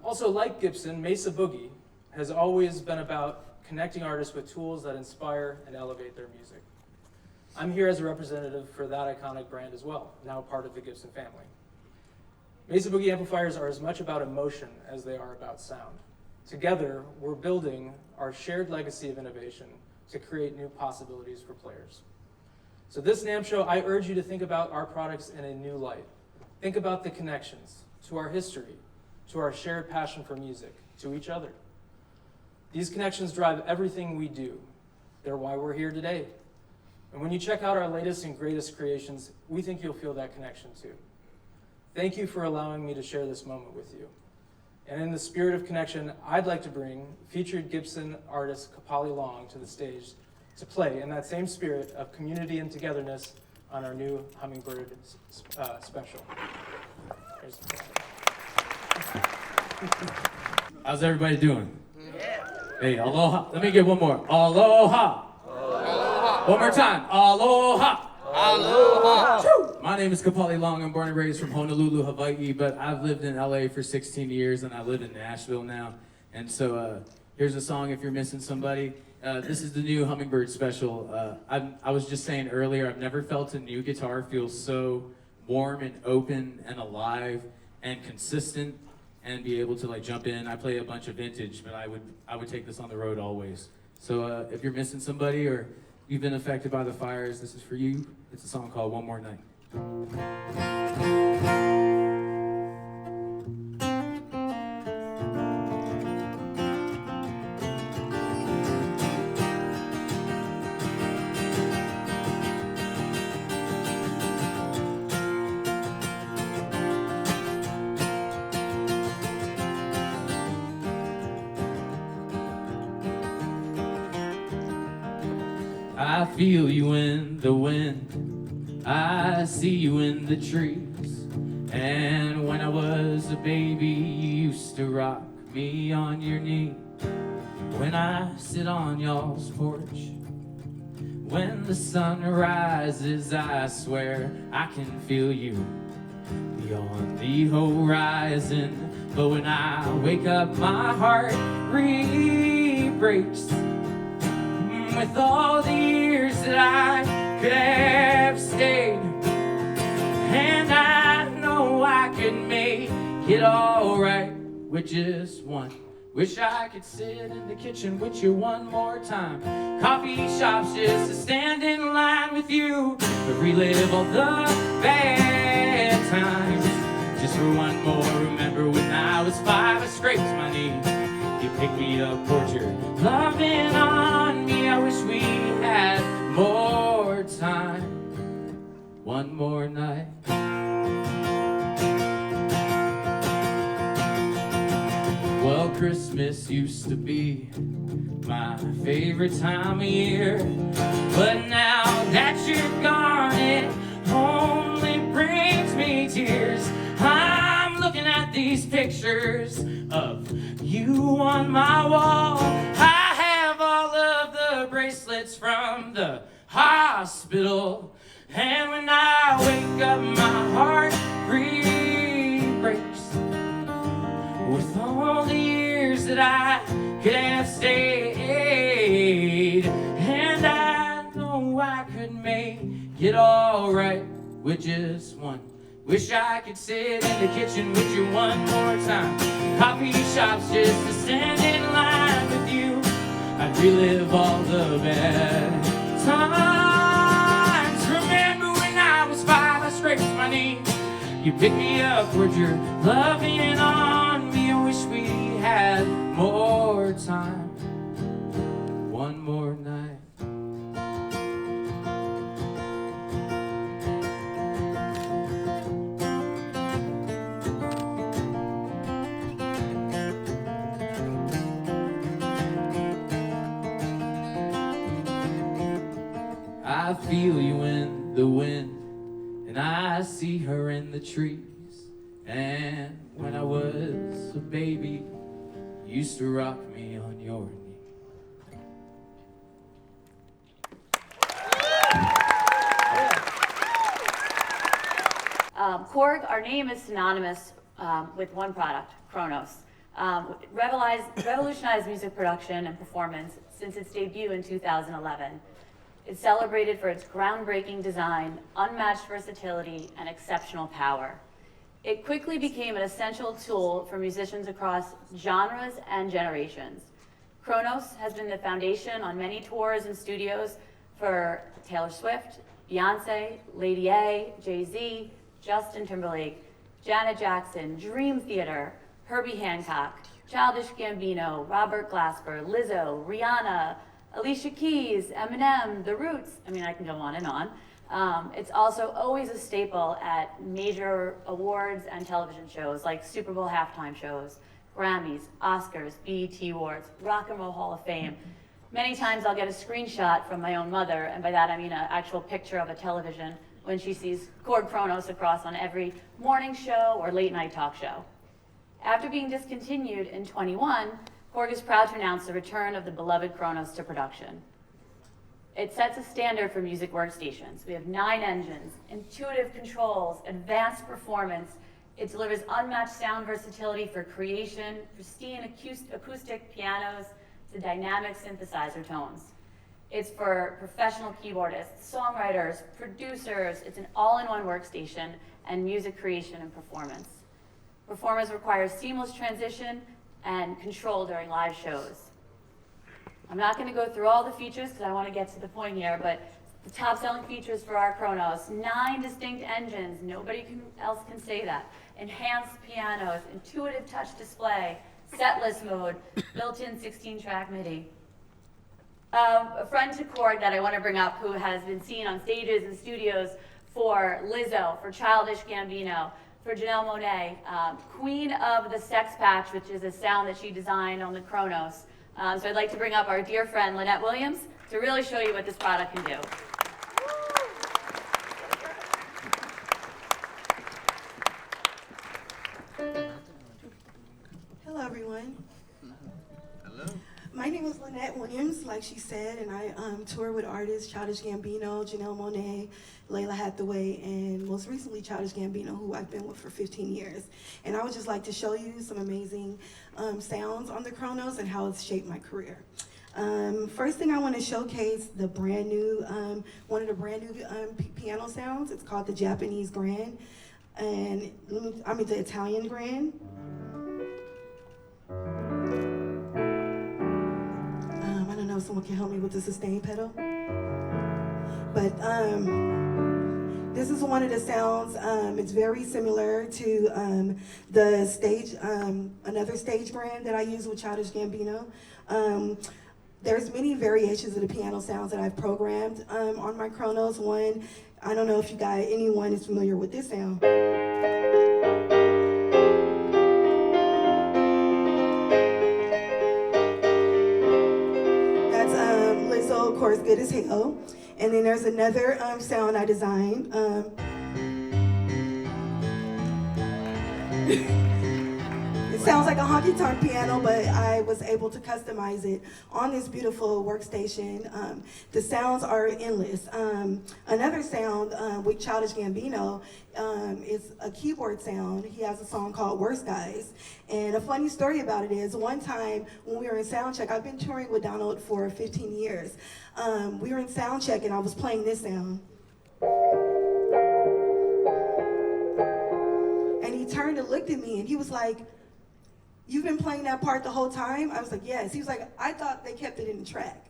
Also, like Gibson, Mesa Boogie has always been about connecting artists with tools that inspire and elevate their music. I'm here as a representative for that iconic brand as well, now part of the Gibson family. Mesa Boogie amplifiers are as much about emotion as they are about sound. Together, we're building our shared legacy of innovation to create new possibilities for players. So this NAMM Show, I urge you to think about our products in a new light. Think about the connections to our history, to our shared passion for music, to each other. These connections drive everything we do. They're why we're here today. And when you check out our latest and greatest creations, we think you'll feel that connection too. Thank you for allowing me to share this moment with you. And in the spirit of connection, I'd like to bring featured Gibson artist Kapali Long to the stage to play in that same spirit of community and togetherness on our new Hummingbird special. How's everybody doing? Hey, aloha. Let me get one more. Aloha. Aloha. One more time. Aloha. Aloha. Woo! My name is Kapali Long. I'm born and raised from Honolulu, Hawaii, but I've lived in LA for 16 years and I live in Nashville now. And so here's a song if you're missing somebody. This is the new Hummingbird special. I was just saying earlier, I've never felt a new guitar feel so warm and open and alive and consistent and be able to like jump in. I play a bunch of vintage, but I would take this on the road always. So if you're missing somebody or you've been affected by the fires, this is for you. It's a song called One More Night. I feel you in the wind, I see you in the trees. And when I was a baby, you used to rock me on your knee. When I sit on y'all's porch, when the sun rises, I swear I can feel you beyond the horizon. But when I wake up, my heart breaks. With all the years that I could have stayed, and I know I could make it all right with just one. Wish I could sit in the kitchen with you one more time. Coffee shops just to stand in line with you, to relive all the bad times. Just for one more, remember when I was 5, I scraped my knee. You picked me up, poured your loving on me. I wish we had more time. One more night. Well, Christmas used to be my favorite time of year, but now that you're gone, it only brings me tears. I'm looking at these pictures of you on my wall. I have all of the bracelets from the hospital, and when I wake up, my heart breaks. With all the years that I could have stayed, and I know I could make it all right with just one. Wish I could sit in the kitchen with you one more time. Coffee shops just to stand in line with you. I'd relive all the bad times. Remember when I was 5, I scraped my knee. You picked me up, poured your loving on me. I wish we had more time. One more night. I feel you in the wind, and I see her in the trees. And when I was a baby, you used to rock me on your knee. Korg, our name is synonymous with one product, Kronos. Revolutionized music production and performance since its debut in 2011. It's celebrated for its groundbreaking design, unmatched versatility, and exceptional power. It quickly became an essential tool for musicians across genres and generations. Kronos has been the foundation on many tours and studios for Taylor Swift, Beyonce, Lady A, Jay-Z, Justin Timberlake, Janet Jackson, Dream Theater, Herbie Hancock, Childish Gambino, Robert Glasper, Lizzo, Rihanna, Alicia Keys, Eminem, The Roots. I mean, I can go on and on. It's also always a staple at major awards and television shows like Super Bowl halftime shows, Grammys, Oscars, BET Awards, Rock and Roll Hall of Fame. Many times I'll get a screenshot from my own mother, and by that I mean an actual picture of a television when she sees Korg Kronos across on every morning show or late night talk show. After being discontinued in 21, Korg is proud to announce the return of the beloved Kronos to production. It sets a standard for music workstations. We have 9 engines, intuitive controls, advanced performance. It delivers unmatched sound versatility for creation, pristine acoustic pianos to dynamic synthesizer tones. It's for professional keyboardists, songwriters, producers. It's an all-in-one workstation and music creation and performance. Performers require seamless transition and control during live shows. I'm not going to go through all the features because I want to get to the point here, but the top selling features for our Kronos: 9 distinct engines, nobody else can say that. Enhanced pianos, intuitive touch display, setlist mode, built-in 16-track MIDI. A friend to Korg that I want to bring up who has been seen on stages and studios for Lizzo, for Childish Gambino, for Janelle Monáe, queen of the Sex Patch, which is a sound that she designed on the Kronos. So I'd like to bring up our dear friend Lynette Williams to really show you what this product can do. Hello, everyone. Hello. My name is Lynette Williams, like she said, and I tour with artists Childish Gambino, Janelle Monáe, Layla Hathaway, and most recently Childish Gambino, who I've been with for 15 years. And I would just like to show you some amazing sounds on the Kronos and how it's shaped my career. First thing I want to showcase the brand new, one of the brand new piano sounds. It's called the Japanese Grand, and the Italian Grand. I don't know if someone can help me with the sustain pedal, but this is one of the sounds. It's very similar to the stage, another stage brand that I use with Childish Gambino. There's many variations of the piano sounds that I've programmed on my Kronos. One, I don't know if anyone is familiar with this sound. That's Lizzo, of course, Good as Hell. And then there's another sound I designed. It sounds like a honky-tonk piano, but I was able to customize it on this beautiful workstation. The sounds are endless. Another sound with Childish Gambino is a keyboard sound. He has a song called Worst Guys. And a funny story about it is, one time when we were in soundcheck, I've been touring with Donald for 15 years. We were in soundcheck and I was playing this sound. And he turned and looked at me and he was like, "You've been playing that part the whole time?" I was like, "Yes." He was like, "I thought they kept it in the track."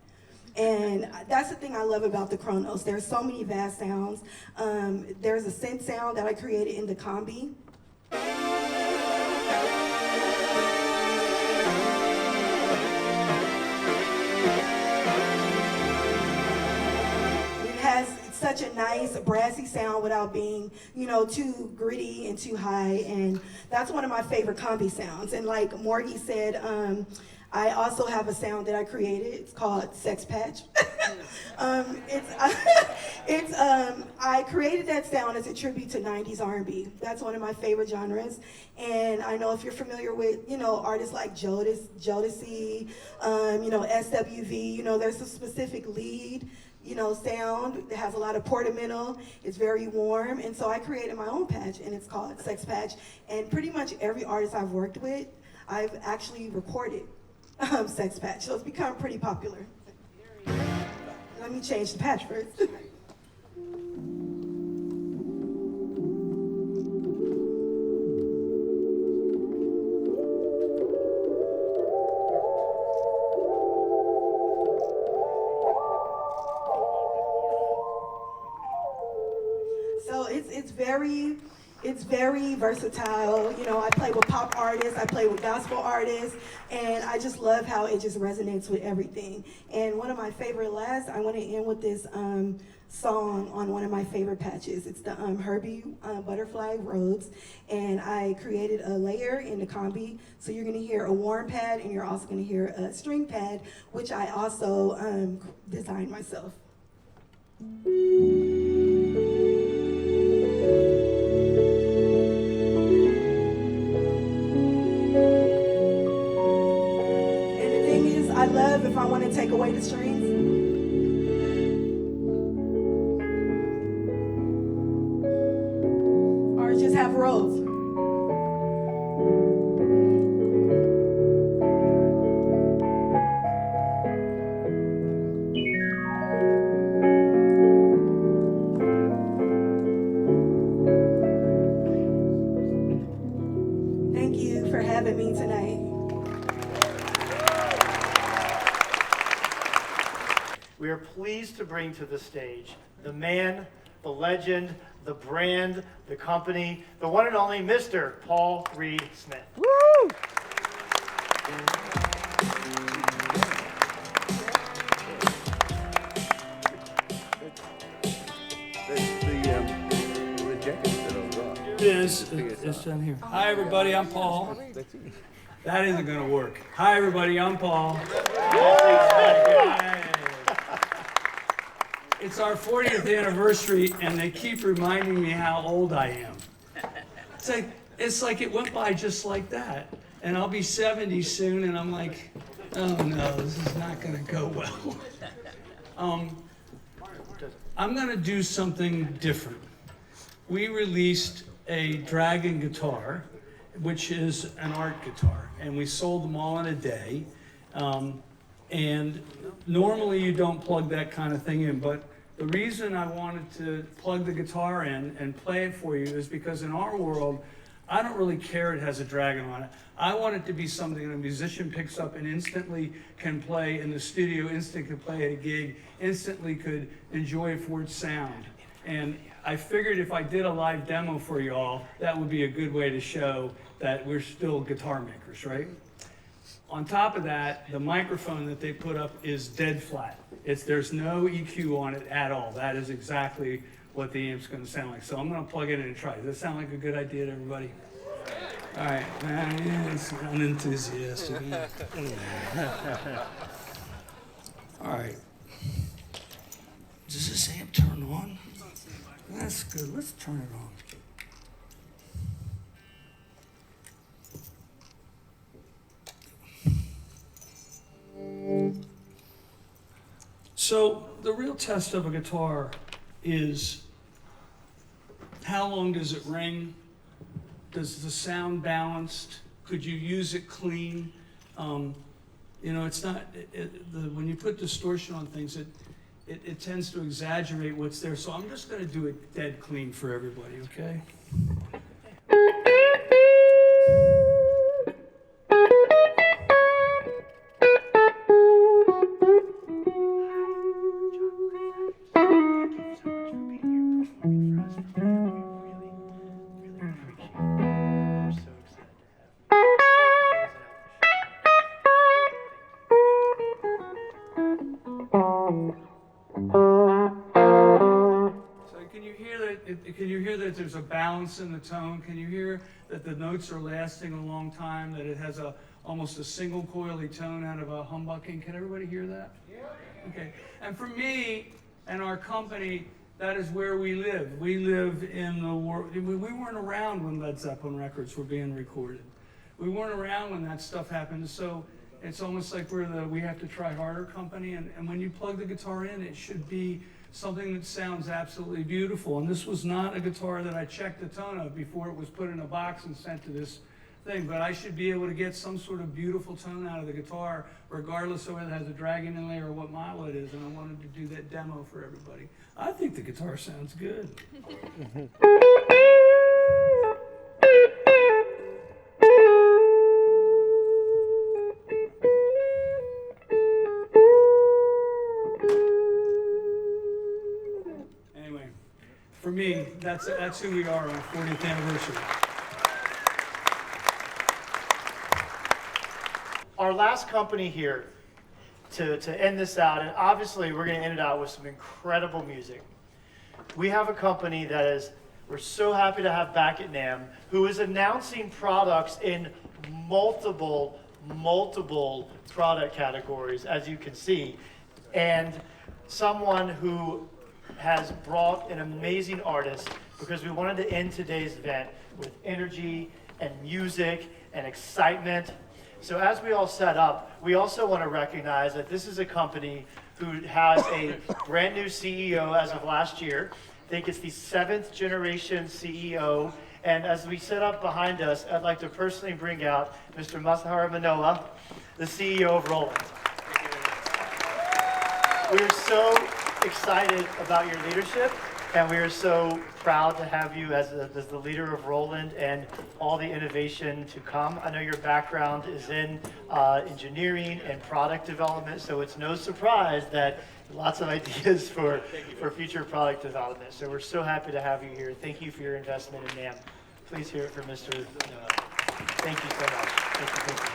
And that's the thing I love about the Kronos. There's so many vast sounds. There's a synth sound that I created in the combi. It has such a nice brassy sound without being, too gritty and too high. And that's one of my favorite combi sounds. And like Morgie said, I also have a sound that I created. It's called Sex Patch. I created that sound as a tribute to 90s R&B. That's one of my favorite genres. And I know if you're familiar with, artists like Jodeci, SWV, there's a specific lead, sound that has a lot of portamento. It's very warm. And so I created my own patch, and it's called Sex Patch. And pretty much every artist I've worked with, I've actually recorded Sex Patch. So it's become pretty popular. Let me change the patch first. So it's very versatile. I play with pop artists, I play with gospel artists, and I just love how it just resonates with everything. And one of my favorite I want to end with this song on one of my favorite patches. It's the Herbie Butterfly Rhodes, and I created a layer in the combi, so you're going to hear a warm pad, and you're also going to hear a string pad, which I also designed myself. love if I want to take away the strings. Or just have rows. Thank you for having me tonight. We are pleased to bring to the stage the man, the legend, the brand, the company, the one and only Mr. Paul Reed Smith. Woo! It is. It's down here. Hi, everybody. I'm Paul. That isn't going to work. Hi, everybody. I'm Paul. It's our 40th anniversary, and they keep reminding me how old I am. It's like it went by just like that. And I'll be 70 soon, and I'm like, oh no, this is not going to go well. I'm going to do something different. We released a Dragon guitar, which is an art guitar, and we sold them all in a day. And normally you don't plug that kind of thing in, but the reason I wanted to plug the guitar in and play it for you is because in our world, I don't really care it has a Dragon on it. I want it to be something that a musician picks up and instantly can play in the studio, instantly can play at a gig, instantly could enjoy it for its sound. And I figured if I did a live demo for y'all, that would be a good way to show that we're still guitar makers, right? On top of that, the microphone that they put up is dead flat. There's no EQ on it at all. That is exactly what the amp's going to sound like. So I'm going to plug it in and try. Does that sound like a good idea to everybody? All right. It's unenthusiastic. All right. Does this amp turn on? That's good. Let's turn it on. So the real test of a guitar is how long does it ring? Does the sound balanced? Could you use it clean? You know, it's not, when you put distortion on things, it tends to exaggerate what's there. So I'm just going to do it dead clean for everybody, okay? Can you hear that there's a balance in the tone? Can you hear that the notes are lasting a long time, that it has almost a single coily tone out of a humbucking? Can everybody hear that? Yeah. Okay. And for me and our company, that is where we live. We live in the world. We weren't around when Led Zeppelin records were being recorded. We weren't around when that stuff happened. So it's almost like we're the We Have to Try Harder company. And when you plug the guitar in, it should be something that sounds absolutely beautiful. And this was not a guitar that I checked the tone of before it was put in a box and sent to this thing. But I should be able to get some sort of beautiful tone out of the guitar, regardless of whether it has a Dragon inlay or what model it is. And I wanted to do that demo for everybody. I think the guitar sounds good. For me, that's who we are on our 40th anniversary. Our last company here to end this out, and obviously we're going to end it out with some incredible music. We have a company that we're so happy to have back at NAMM, who is announcing products in multiple product categories, as you can see, and someone who has brought an amazing artist, because we wanted to end today's event with energy and music and excitement. So as we all set up, we also want to recognize that this is a company who has a brand new CEO as of last year. I think it's the 7th generation CEO. And as we set up behind us, I'd like to personally bring out Mr. Masahiro Manoa, the CEO of Roland. We are so excited about your leadership, and we are so proud to have you as the leader of Roland and all the innovation to come. I know your background is in engineering and product development, so it's no surprise that lots of ideas for future product development. So we're so happy to have you here. Thank you for your investment in NAMM. Please hear it for Mr. Manoa. Thank you so much. Thank you, thank you.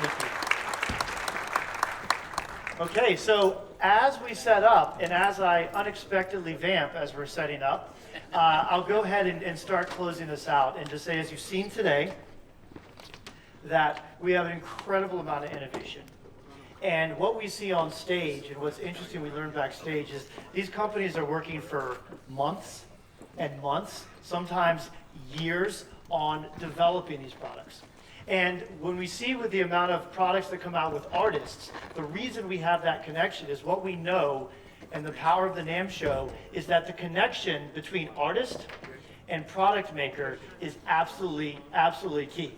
Thank you. Okay, so as we set up, and as I unexpectedly vamp as we're setting up, I'll go ahead and start closing this out and just say, as you've seen today, that we have an incredible amount of innovation. And what we see on stage, and what's interesting we learned backstage, is these companies are working for months and months, sometimes years, on developing these products. And when we see with the amount of products that come out with artists, the reason we have that connection is what we know, and the power of the NAMM Show is that the connection between artist and product maker is absolutely, absolutely key.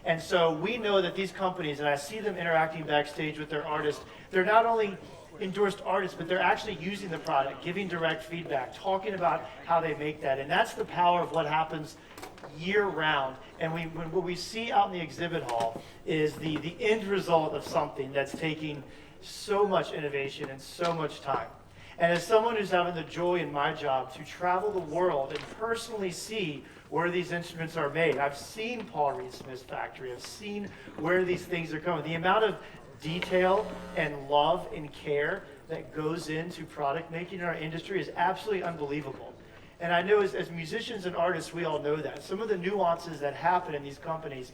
And so we know that these companies, and I see them interacting backstage with their artists, they're not only endorsed artists, but they're actually using the product, giving direct feedback, talking about how they make that. And that's the power of what happens year round. And what we see out in the exhibit hall is the end result of something that's taking so much innovation and so much time. And as someone who's having the joy in my job to travel the world and personally see where these instruments are made, I've seen Paul Reed Smith's factory, I've seen where these things are coming. The amount of detail and love and care that goes into product making in our industry is absolutely unbelievable. And I know as musicians and artists, we all know that. Some of the nuances that happen in these companies,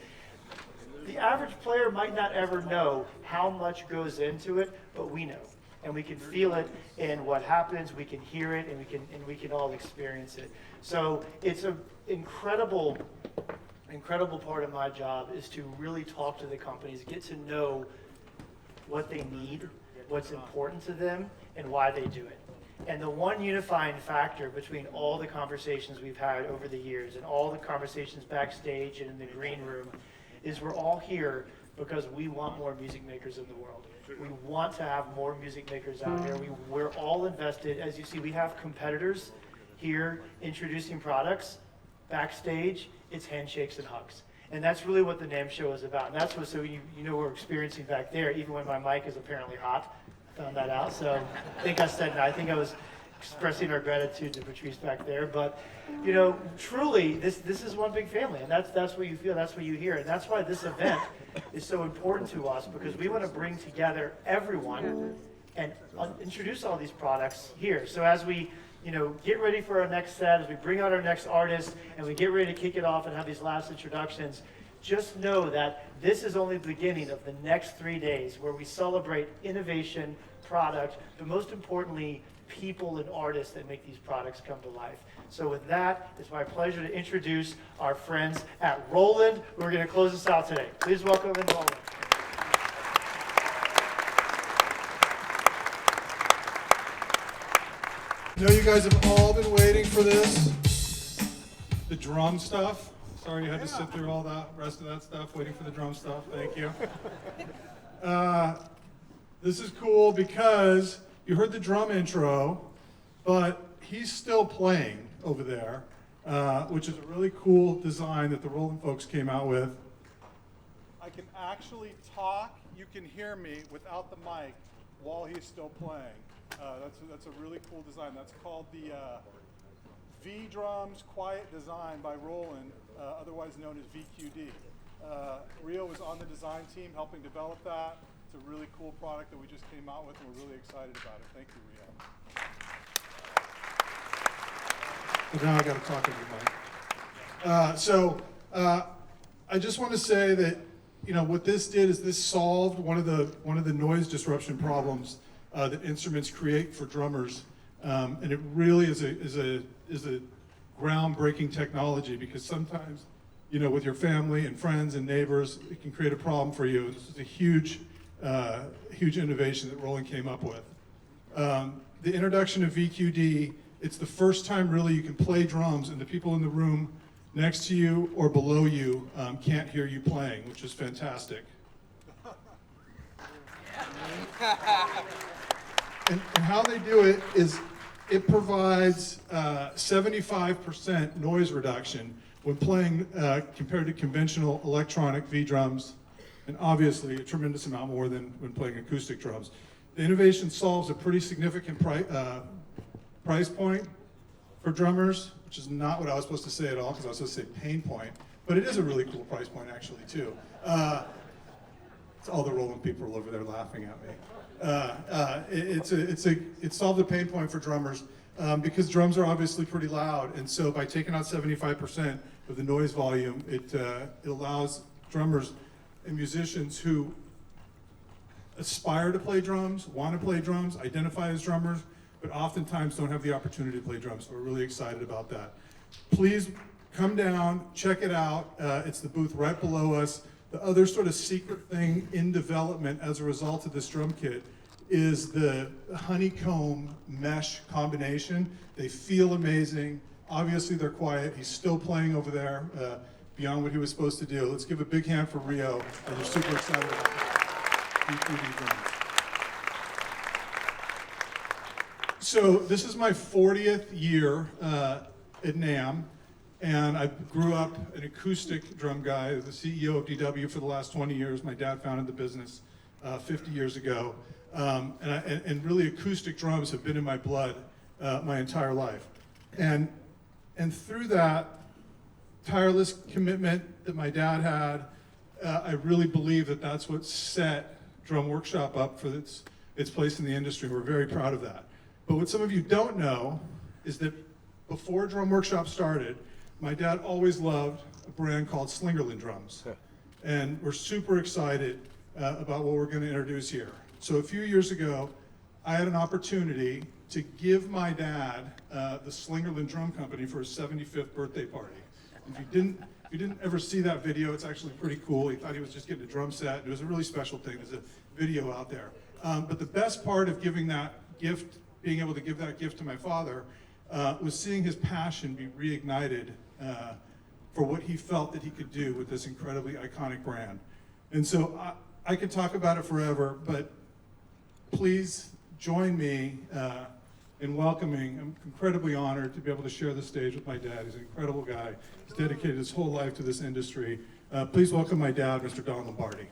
the average player might not ever know how much goes into it, but we know. And we can feel it in what happens, we can hear it, and we can all experience it. So it's an incredible part of my job is to really talk to the companies, get to know what they need, what's important to them, and why they do it. And the one unifying factor between all the conversations we've had over the years and all the conversations backstage and in the green room is we're all here because we want more music makers in the world. We want to have more music makers out here. We're all invested. As you see, we have competitors here introducing products. Backstage, it's handshakes and hugs. And that's really what the NAMM Show is about. And that's what, so you know we're experiencing back there, even when my mic is apparently hot. I found that out. So I think I was expressing our gratitude to Patrice back there. But, you know, truly, this is one big family. And that's what you feel, that's what you hear. And that's why this event is so important to us, because we want to bring together everyone and introduce all these products here. So as we get ready for our next set, as we bring out our next artist, and we get ready to kick it off and have these last introductions, just know that this is only the beginning of the next 3 days where we celebrate innovation, product, but most importantly, people and artists that make these products come to life. So with that, it's my pleasure to introduce our friends at Roland, who are going to close us out today. Please welcome in Roland. I know you guys have all been waiting for this. The drum stuff. Sorry you had to sit through all that rest of that stuff, waiting for the drum stuff. Thank you. This is cool because you heard the drum intro, but he's still playing over there, which is a really cool design that the Roland folks came out with. I can actually talk, you can hear me without the mic while he's still playing. That's a really cool design. That's called the V-Drums Quiet Design by Roland, otherwise known as VQD. Rio was on the design team helping develop that. It's a really cool product that we just came out with, and we're really excited about it. Thank you, Rio. But now I got to talk into the mic. I just want to say that what this did is this solved one of the noise disruption problems that instruments create for drummers, and it really is a groundbreaking technology, because sometimes with your family and friends and neighbors, it can create a problem for you. This is a huge, huge innovation that Roland came up with. The introduction of VQD, it's the first time really you can play drums and the people in the room next to you or below you can't hear you playing, which is fantastic. And how they do it is it provides 75% noise reduction when playing compared to conventional electronic V drums, and obviously a tremendous amount more than when playing acoustic drums. The innovation solves a pretty significant price point for drummers, which is not what I was supposed to say at all, because I was supposed to say pain point, but it is a really cool price point actually too. It's all the Roland people over there laughing at me. It solved a pain point for drummers because drums are obviously pretty loud, and so by taking out 75% of the noise volume, it allows drummers and musicians who aspire to play drums, want to play drums, identify as drummers, but oftentimes don't have the opportunity to play drums. So we're really excited about that. Please come down, check it out. It's the booth right below us. The other sort of secret thing in development as a result of this drum kit is the honeycomb mesh combination. They feel amazing. Obviously they're quiet. He's still playing over there beyond what he was supposed to do. Let's give a big hand for Rio, and we're super excited about that. So this is my 40th year at NAMM, and I grew up an acoustic drum guy, the CEO of DW for the last 20 years. My dad founded the business 50 years ago, and really acoustic drums have been in my blood my entire life. And through that tireless commitment that my dad had, I really believe that that's what set Drum Workshop up for its place in the industry. We're very proud of that. But what some of you don't know is that before Drum Workshop started, my dad always loved a brand called Slingerland drums. And we're super excited about what we're going to introduce here. So a few years ago, I had an opportunity to give my dad the Slingerland Drum Company for his 75th birthday party. If you didn't ever see that video, it's actually pretty cool. He thought he was just getting a drum set. It was a really special thing. There's a video out there. But the best part of giving that gift, being able to give that gift to my father, was seeing his passion be reignited for what he felt that he could do with this incredibly iconic brand. And so I could talk about it forever, but please join me in welcoming. I'm incredibly honored to be able to share the stage with my dad. He's an incredible guy. He's dedicated his whole life to this industry. Please welcome my dad, Mr. Don Lombardi.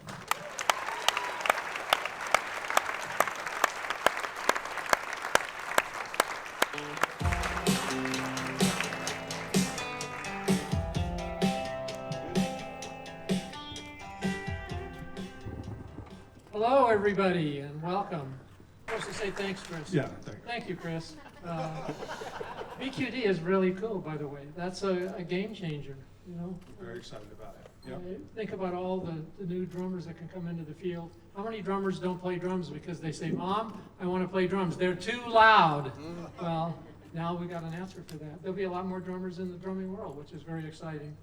Hello, everybody, and welcome. I was to say thanks, Chris. Yeah, thank you, Chris. VQD is really cool, by the way. That's a game changer, you know. Very excited about it. Yep. Think about all the new drummers that can come into the field. How many drummers don't play drums because they say, Mom, I want to play drums. They're too loud. Well, now we got an answer for that. There'll be a lot more drummers in the drumming world, which is very exciting.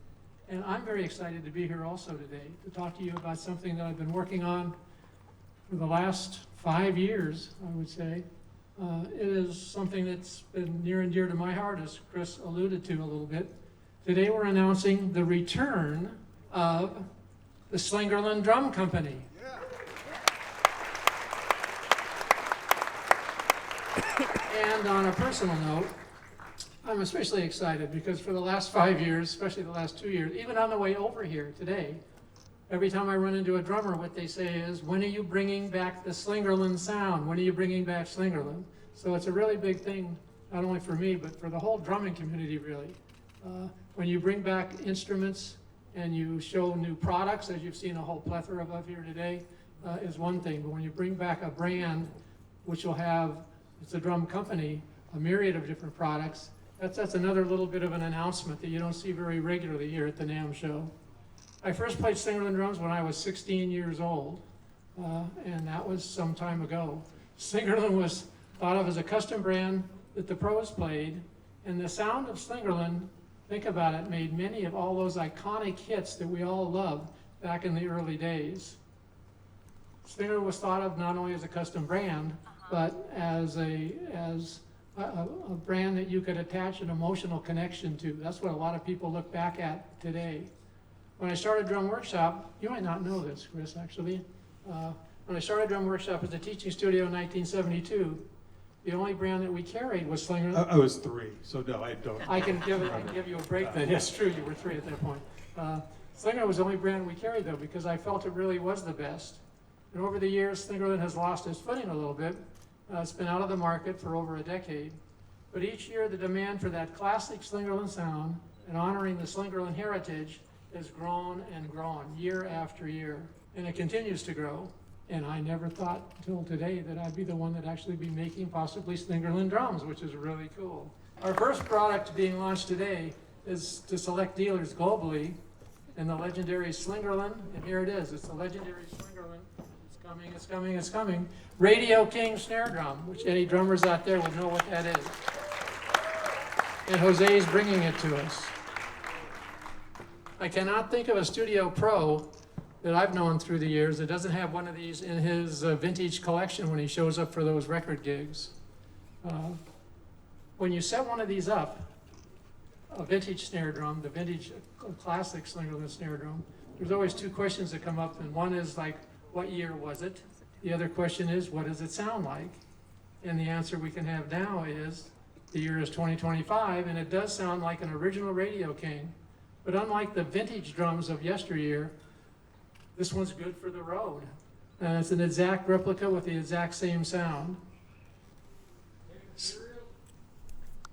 And I'm very excited to be here also today to talk to you about something that I've been working on for the last 5 years, I would say. It is something that's been near and dear to my heart, as Chris alluded to a little bit. Today we're announcing the return of the Slingerland Drum Company. And on a personal note, I'm especially excited because for the last 5 years, especially the last 2 years, even on the way over here today, every time I run into a drummer, what they say is, when are you bringing back the Slingerland sound? When are you bringing back Slingerland? So it's a really big thing, not only for me, but for the whole drumming community, really. When you bring back instruments and you show new products, as you've seen a whole plethora of here today, is one thing. But when you bring back a brand, which will have, it's a drum company, a myriad of different products, that's another little bit of an announcement that you don't see very regularly here at the NAMM Show. I first played Slingerland drums when I was 16 years old, and that was some time ago. Slingerland was thought of as a custom brand that the pros played, and the sound of Slingerland, think about it, made many of all those iconic hits that we all loved back in the early days. Slinger was thought of not only as a custom brand, but as a brand that you could attach an emotional connection to. That's what a lot of people look back at today. When I started Drum Workshop, you might not know this, Chris, actually. When I started Drum Workshop as a teaching studio in 1972, the only brand that we carried was Slinger. I was 3, so no, I don't. I can give you a break then. Yes, true, you were 3 at that point. Slinger was the only brand we carried though, because I felt it really was the best. And over the years, Slingerland has lost its footing a little bit. It's been out of the market for over a decade. But each year, the demand for that classic Slingerland sound and honoring the Slingerland heritage has grown and grown year after year. And it continues to grow. And I never thought until today that I'd be the one that actually be making possibly Slingerland drums, which is really cool. Our first product being launched today is to select dealers globally, and the legendary Slingerland, and here it is, it's the legendary Slingerland. It's coming, it's coming, it's coming. Radio King snare drum, which any drummers out there would know what that is. And Jose is bringing it to us. I cannot think of a studio pro that I've known through the years that doesn't have one of these in his vintage collection when he shows up for those record gigs. When you set one of these up, a vintage snare drum, the vintage classic Slingerland snare drum, there's always 2 questions that come up, and one is like, what year was it? The other question is, what does it sound like? And the answer we can have now is, the year is 2025, and it does sound like an original Radio King. But unlike the vintage drums of yesteryear, this one's good for the road. And it's an exact replica with the exact same sound.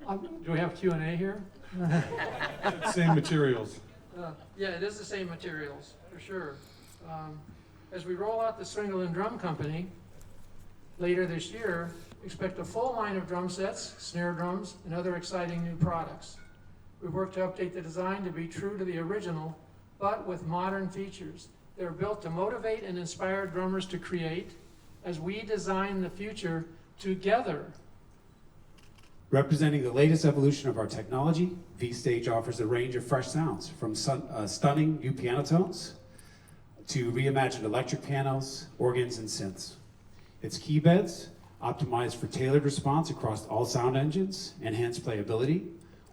Do we have Q&A here? Same materials. Yeah, it is the same materials, for sure. As we roll out the Slingerland Drum Company later this year, expect a full line of drum sets, snare drums, and other exciting new products. We've worked to update the design to be true to the original, but with modern features. They're built to motivate and inspire drummers to create as we design the future together. Representing the latest evolution of our technology, V-Stage offers a range of fresh sounds, from stunning new piano tones to reimagined electric pianos, organs, and synths. Its key beds, optimized for tailored response across all sound engines, enhance playability,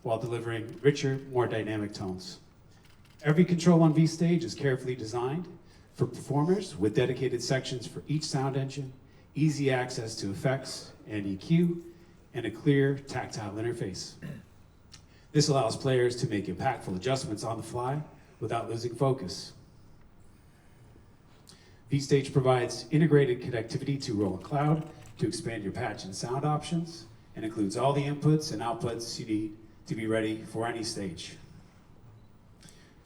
while delivering richer, more dynamic tones. Every control on V-Stage is carefully designed for performers with dedicated sections for each sound engine, easy access to effects and EQ, and a clear tactile interface. This allows players to make impactful adjustments on the fly without losing focus. V-Stage provides integrated connectivity to Roland Cloud to expand your patch and sound options, and includes all the inputs and outputs you need to be ready for any stage.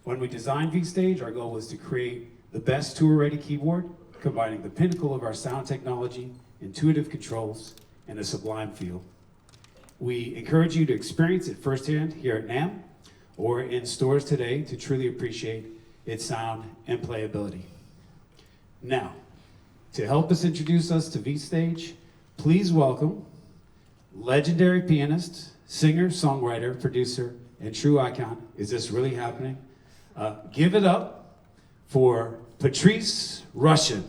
When we designed V-Stage, our goal was to create the best tour-ready keyboard, combining the pinnacle of our sound technology, intuitive controls, and a sublime feel. We encourage you to experience it firsthand here at NAMM or in stores today to truly appreciate its sound and playability. Now, to help us introduce us to V-Stage, please welcome legendary pianist, singer, songwriter, producer, and true icon. Is this really happening? Give it up for Patrice Rushen.